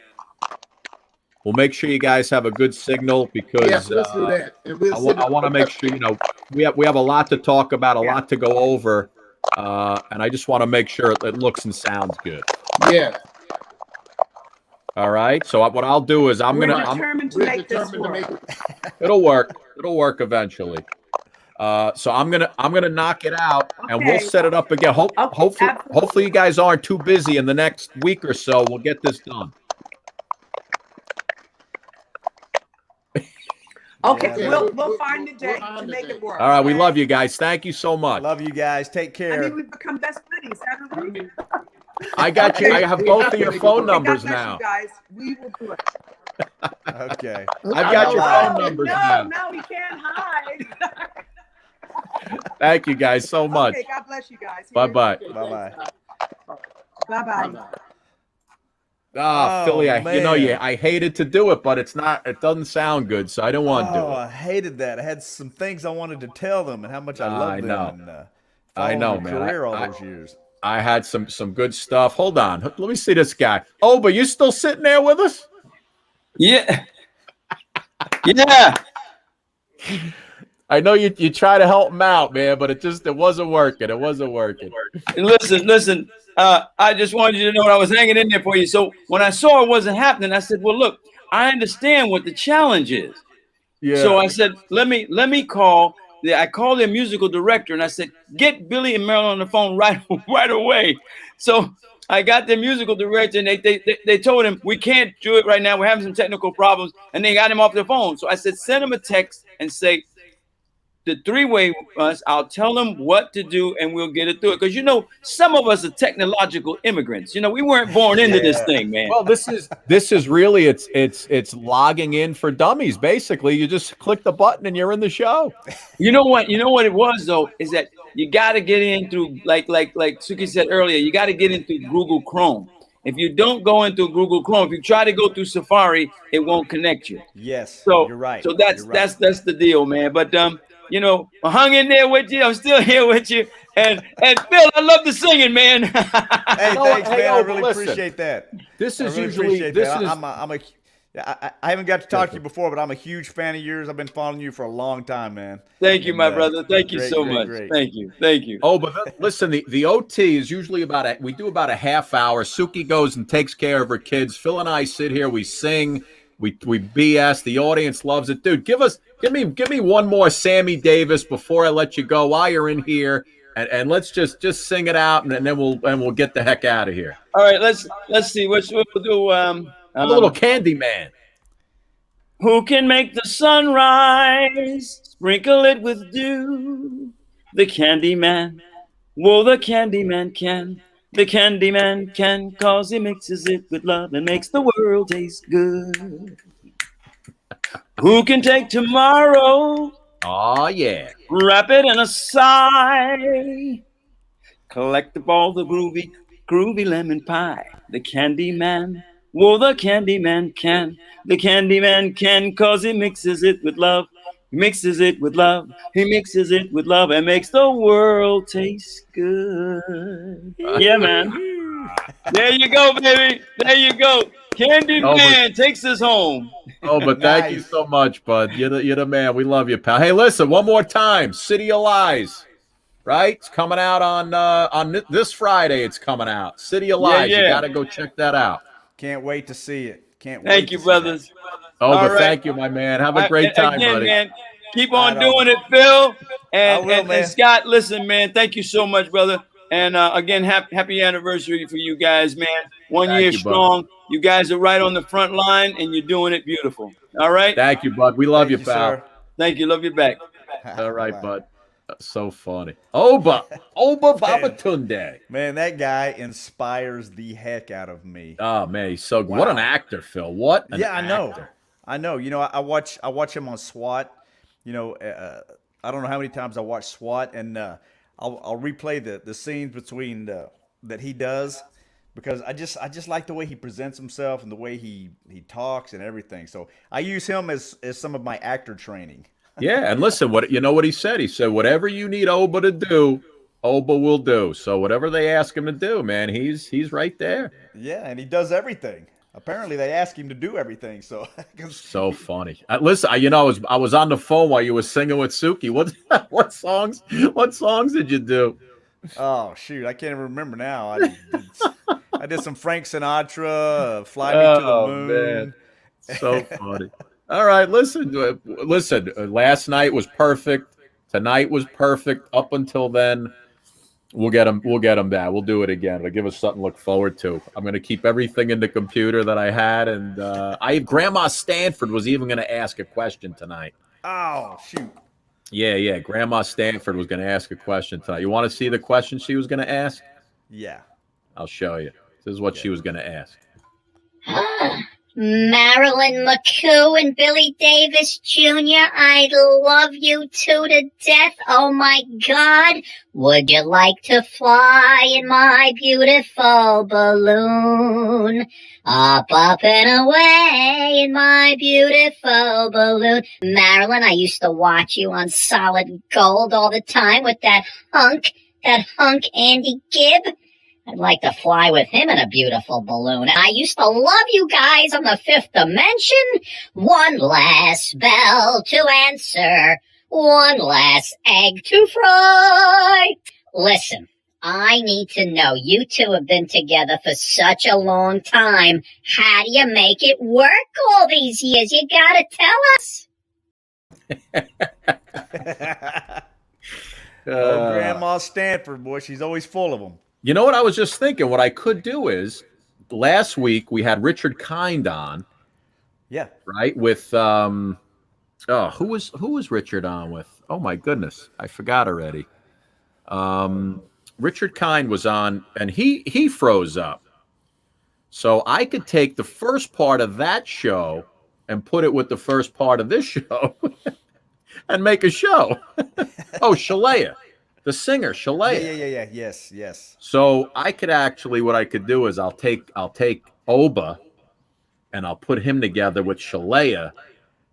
We'll make sure you guys have a good signal because let's do that. I want to make sure, you know, we have a lot to talk about, a lot to go over. And I just want to make sure it looks and sounds good. Yeah. All right. So what I'll do is I'm determined to make this work. It'll work. It'll work eventually. So I'm gonna knock it out, and we'll set it up again. Hopefully you guys aren't too busy in the next week or so. We'll get this done. Okay, we'll find a day to make it work. All right, we love you guys. Thank you so much. Love you guys. Take care. I mean, we've become best buddies, haven't we? I got you. I have both of your phone numbers now. You guys, we will do it. Okay. I've got your phone numbers now. No, we can't hide. Thank you guys so much. Okay, God bless you guys. Bye-bye. Bye-bye. Bye-bye. Philly, man. I hated to do it, but it doesn't sound good, so I don't want to do it. I hated that. I had some things I wanted to tell them and how much I love them. And, I know, man. Career all those years. I had some good stuff. Hold on. Let me see this guy. Oh, but you still sitting there with us? Yeah. Yeah. I know you try to help him out, man, but it wasn't working. It wasn't working. Listen. I just wanted you to know I was hanging in there for you. So when I saw it wasn't happening, I said, "Well, look, I understand what the challenge is." Yeah. So I said, "Let me call." I called their musical director and I said, "Get Billy and Marilyn on the phone right away." So I got their musical director and they told him, "We can't do it right now. We're having some technical problems," and they got him off the phone. So I said, "Send him a text and say, the three-way us, I'll tell them what to do and we'll get it through it." Because, you know, some of us are technological immigrants. You know, we weren't born into this thing, man. Well, this is really, it's logging in for dummies. Basically, you just click the button and you're in the show. You know what it was, though, is that you got to get in through, like Suki said earlier, you got to get in through Google Chrome. If you don't go into Google Chrome, if you try to go through Safari, it won't connect you. Yes, so you're right. So that's the deal, man. But you know, I hung in there with you. I'm still here with you. And Phil, I love the singing, man. Hey, thanks, man. I really appreciate that. This is I haven't got to talk to you before, but I'm a huge fan of yours. I've been following you for a long time, man. Thank you, my brother. Thank you so much. Thank you. Oh, but listen, the OT is usually we do about a half hour. Suki goes and takes care of her kids. Phil and I sit here, we sing, we BS. The audience loves it, dude. Give me one more Sammy Davis before I let you go. While you're in here, and let's just sing it out, and then we'll get the heck out of here. All right, let's see what we'll do. A little Candyman. Who can make the sun rise, sprinkle it with dew? The Candyman. Whoa, the Candyman can. The Candyman can, 'cause he mixes it with love and makes the world taste good. Who can take tomorrow? Oh, yeah. Wrap it in a sigh. Collect up all the groovy lemon pie. The Candyman. Whoa, the Candyman can. The Candyman can, 'cause he mixes it with love. He mixes it with love. He mixes it with love and makes the world taste good. Yeah, man. There you go, baby. There you go. Candyman takes us home. Oh, but thank you so much, bud. You're the man. We love you, pal. Hey, listen, one more time. City of Lies, right? It's coming out on this Friday. It's coming out. City of Lies. Yeah. You got to go check that out. Can't wait to see it. Can't wait. Thank you, brothers. But thank you, my man. Have a great time, again, buddy. Man, keep on doing it, Phil. And, man. Scott, listen, man, thank you so much, brother. And again, happy anniversary for you guys, man. One year strong. Bud. You guys are right on the front line, and you're doing it beautiful. All right? Thank you, bud. We love you, pal. Sir. Thank you. Love you back. All right, bud. That's so funny. OBBA Babatunde. Man, that guy inspires the heck out of me. Oh, man, he's so good. What an actor, Phil. What an actor. I know. You know, I watch him on SWAT. You know, I don't know how many times I watch SWAT, and I'll replay the scenes between that he does, because I just like the way he presents himself and the way he talks and everything. So I use him as some of my actor training. Yeah, and listen, what he said? He said, whatever you need OBBA to do, OBBA will do. So whatever they ask him to do, man, he's right there. Yeah, and he does everything. Apparently, they ask him to do everything. So so funny. Listen, I was on the phone while you were singing with Suki. What songs did you do? Oh shoot, I can't even remember now. I did some Frank Sinatra, "Fly Me to the Moon." Man. So funny. All right, listen. Last night was perfect. Tonight was perfect. Up until then, we'll get them back. We'll do it again. It'll give us something to look forward to. I'm going to keep everything in the computer that I had, and Grandma Stanford was even going to ask a question tonight. Oh shoot. Yeah. Grandma Stanford was going to ask a question tonight. You want to see the question she was going to ask? Yeah. I'll show you. This is what she was going to ask. MARILYN McCOO and Billy Davis Jr., I love you two to death. Oh my God. Would you like to fly in my beautiful balloon? Up, up and away in my beautiful balloon. MARILYN, I used to watch you on Solid Gold all the time with that hunk Andy Gibb. I'd like to fly with him in a beautiful balloon. I used to love you guys on the fifth dimension. One last bell to answer. One last egg to fry. Listen, I need to know. You two have been together for such a long time. How do you make it work all these years? You gotta tell us. Grandma Stanford, boy, she's always full of them. You know what I was just thinking? What I could do is, last week we had Richard Kind on. Yeah. Right? With who was Richard on with? Oh my goodness. I forgot already. Richard Kind was on, and he froze up. So I could take the first part of that show and put it with the first part of this show and make a show. Oh, Shalea. The singer, Shalea. Yeah. Yes. So I could actually, what I could do is I'll take OBBA and I'll put him together with Shalea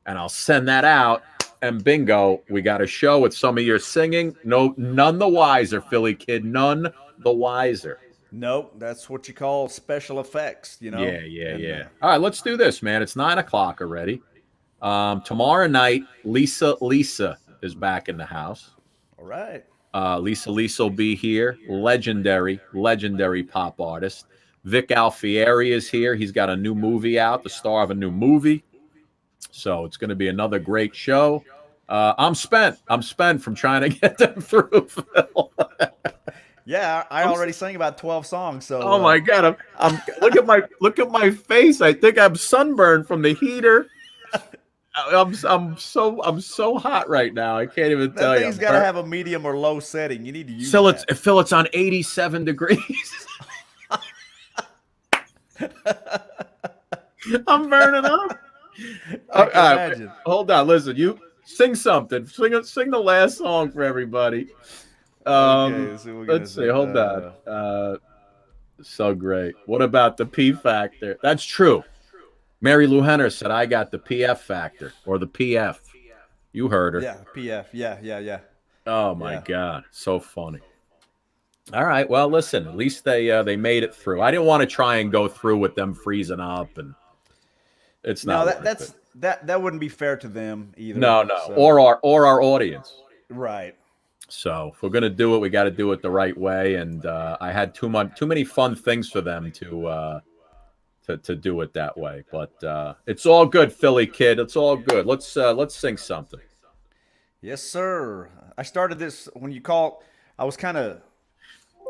and I'll send that out, and bingo, we got a show with some of your singing. No, none the wiser, Philly kid. None the wiser. Nope, that's what you call special effects, you know? Yeah. All right, let's do this, man. It's 9 o'clock already. Tomorrow night, Lisa is back in the house. All right. Lisa will be here. Legendary pop artist. Vic Alfieri is here. He's got a new movie out, the star of a new movie. So it's going to be another great show. I'm spent from trying to get them through, Phil. Yeah, I already sang about 12 songs. So oh my God, I'm look at my face. I think I'm sunburned from the heater. I'm so hot right now. I can't even tell you. That thing's got to have a medium or low setting. You need to use that. Phil, it's on 87 degrees. I'm burning up. Hold on, listen. You sing something. Sing the last song for everybody. Let's see. Hold on. So great. What about the P factor? That's true. Mary Lou Henner said, I got the PF factor, or the PF. You heard her. Yeah, PF. Yeah. Oh, my God. So funny. All right. Well, listen, at least they made it through. I didn't want to try and go through with them freezing up, and it's not. No, that wouldn't be fair to them either. No. So. Or our audience. Right. So if we're going to do it, we got to do it the right way. And I had too many fun things for them to to do it that way. But it's all good, Philly kid. It's all good. Let's sing something. Yes, sir. I started this when you called. I was kind of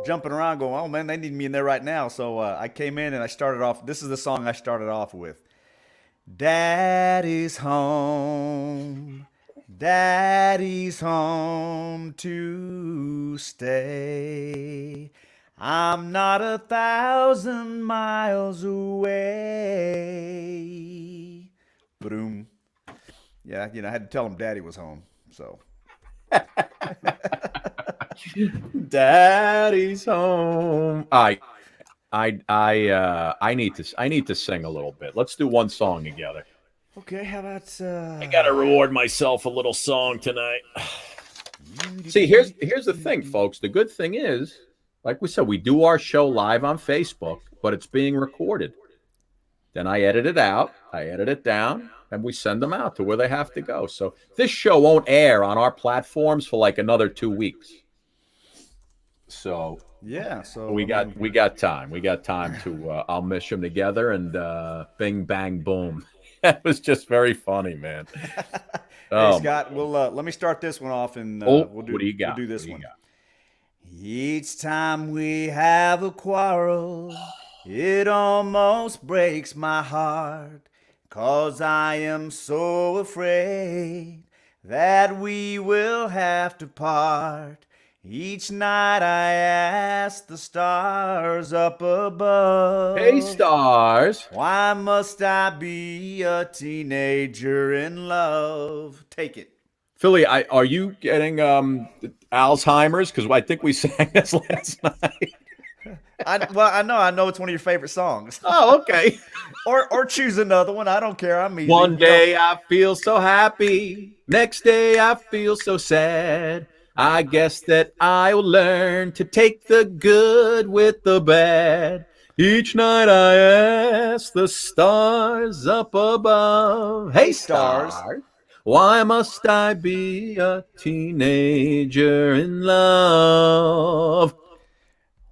jumping around going, oh, man, they need me in there right now. So I came in and I started off. This is the song I started off with. Daddy's home. Daddy's home to stay. I'm not 1,000 miles away. Boom. Yeah, I had to tell him Daddy was home. So, Daddy's home. I need to sing a little bit. Let's do one song together. Okay, how about I gotta reward myself a little song tonight. See, here's the thing, folks. The good thing is, like we said, we do our show live on Facebook, but it's being recorded. Then I edit it out, I edit it down, and we send them out to where they have to go. So this show won't air on our platforms for like another 2 weeks. So yeah, so we got time. We got time to I'll mish them together and bing bang boom. That was just very funny, man. Hey, Scott, we'll let me start this one off, and what do you got? We'll do this one. Each time we have a quarrel, it almost breaks my heart, 'cause I am so afraid that we will have to part. Each night I ask the stars up above, hey, stars, why must I be a teenager in love? Take it. Philly, are you getting Alzheimer's? Because I think we sang this last night. I know it's one of your favorite songs. Oh, okay. or choose another one. I don't care. I'm easy. One day I feel so happy. Next day I feel so sad. I guess that I'll learn to take the good with the bad. Each night I ask the stars up above, hey, stars, why must I be a teenager in love?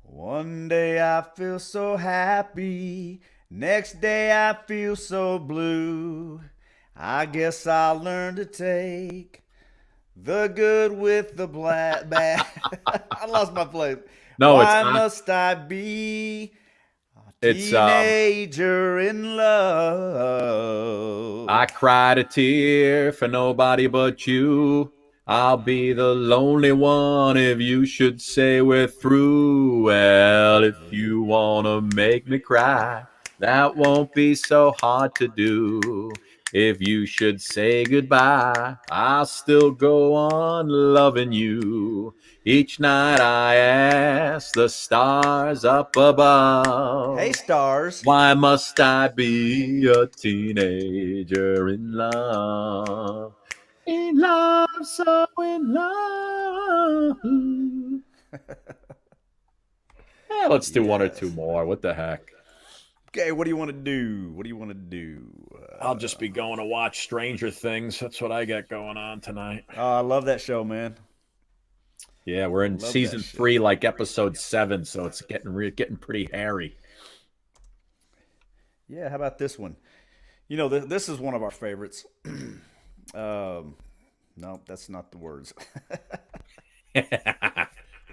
One day I feel so happy, next day I feel so blue. I guess I'll learn to take the good with the bad. I lost my place. No, why must I be a teenager in love? I cried a tear for nobody but you. I'll be the lonely one if you should say we're through. Well, if you want to make me cry, that won't be so hard to do. If you should say goodbye, I'll still go on loving you. Each night I ask the stars up above, hey, stars, why must I be a teenager in love? In love, so in love. Yeah, let's do one or two more. What the heck? Okay, what do you want to do? I'll just be going to watch Stranger Things. That's what I got going on tonight. Oh, I love that show, man. Yeah, we're in season 3, like episode 7, so it's getting pretty hairy. Yeah, how about this one? You know, this is one of our favorites. No, that's not the words.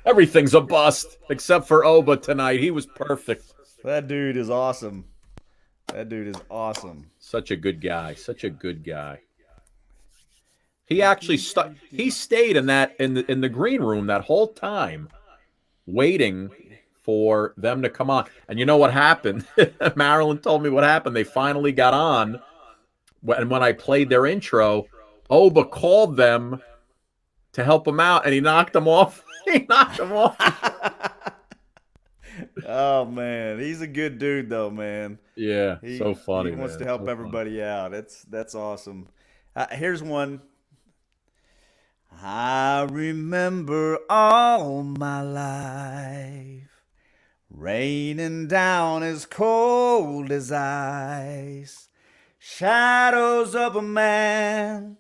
Everything's a bust except for OBBA tonight. He was perfect. That dude is awesome. Such a good guy. He actually stayed in the green room that whole time, waiting for them to come on. And you know what happened? Marilyn told me what happened. They finally got on, and when I played their intro, OBBA called them to help him out, and he knocked them off. Oh man, he's a good dude though, man. Yeah, so funny. He wants to help everybody out. That's awesome. Here's one. I remember all my life raining down as cold as ice, shadows of a man,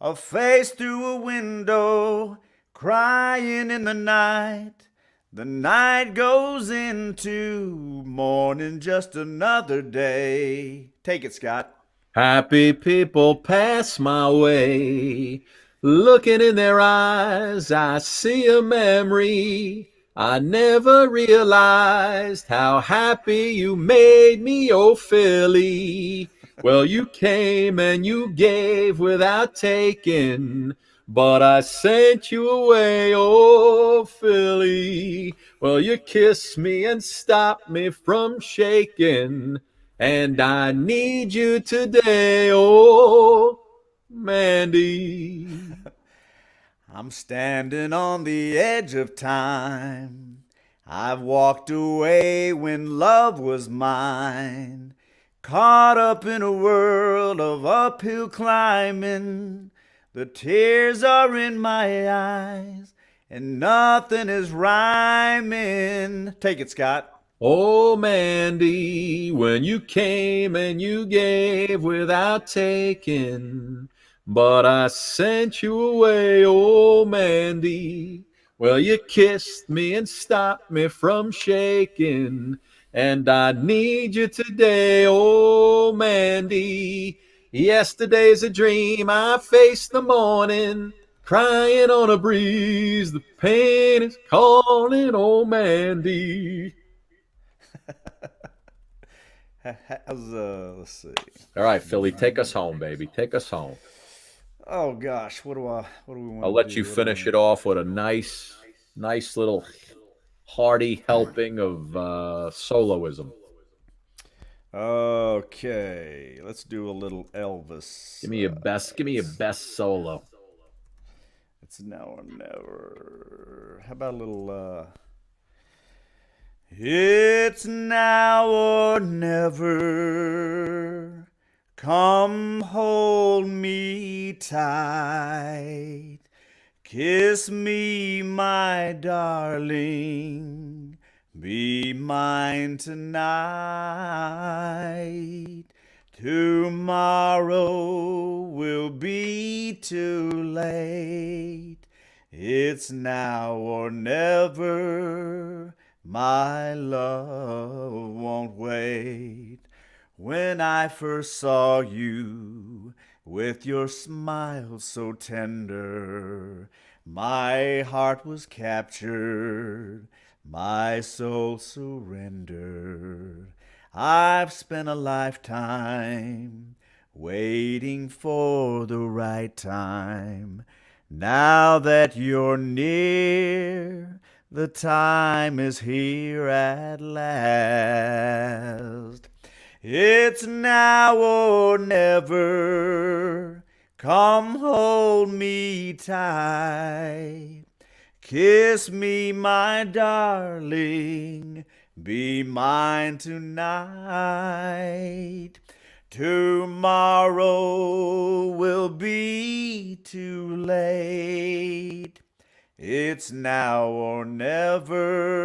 a face through a window, crying in the night. The night goes into morning, just another day. Take it, Scott. Happy people pass my way. Looking in their eyes, I see a memory. I never realized how happy you made me, oh Philly. Well, you came and you gave without taking, but I sent you away, oh Philly. Well, you kissed me and stopped me from shaking, and I need you today, oh Mandy. I'm standing on the edge of time. I've walked away when love was mine. Caught up in a world of uphill climbing. The tears are in my eyes, and nothing is rhyming. Take it, Scott. Oh, Mandy, when you came and you gave without taking, but I sent you away, oh, Mandy. Well, you kissed me and stopped me from shaking, and I need you today, oh, Mandy. Yesterday's a dream, I face the morning, crying on a breeze. The pain is calling, oh, Mandy. Let's see. All right, Philly, take us home, baby. Take us home. Oh gosh, what do we want? I'll let you finish it off with a nice little hearty helping of soloism. Okay, let's do a little Elvis. Give me your best solo. It's now or never. How about a little It's now or never. Come hold me tight. Kiss me, my darling. Be mine tonight. Tomorrow will be too late. It's now or never. My love won't wait. When I first saw you with your smile so tender, my heart was captured, my soul surrendered. I've spent a lifetime waiting for the right time. Now that you're near, the time is here at last. It's now or never. Come hold me tight. Kiss me, my darling. Be mine tonight. Tomorrow will be too late. It's now or never.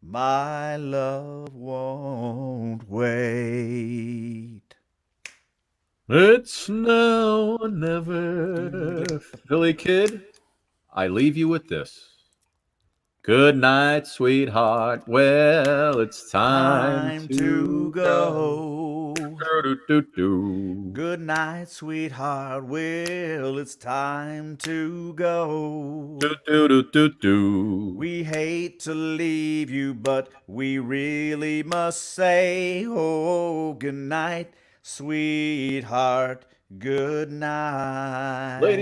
My love won't wait. It's now or never. Philly Kid, I leave you with this. Good night, sweetheart. Well, it's time to go. Good night, sweetheart. Well, it's time to go. We hate to leave you, but we really must say, oh, good night, sweetheart. Good night.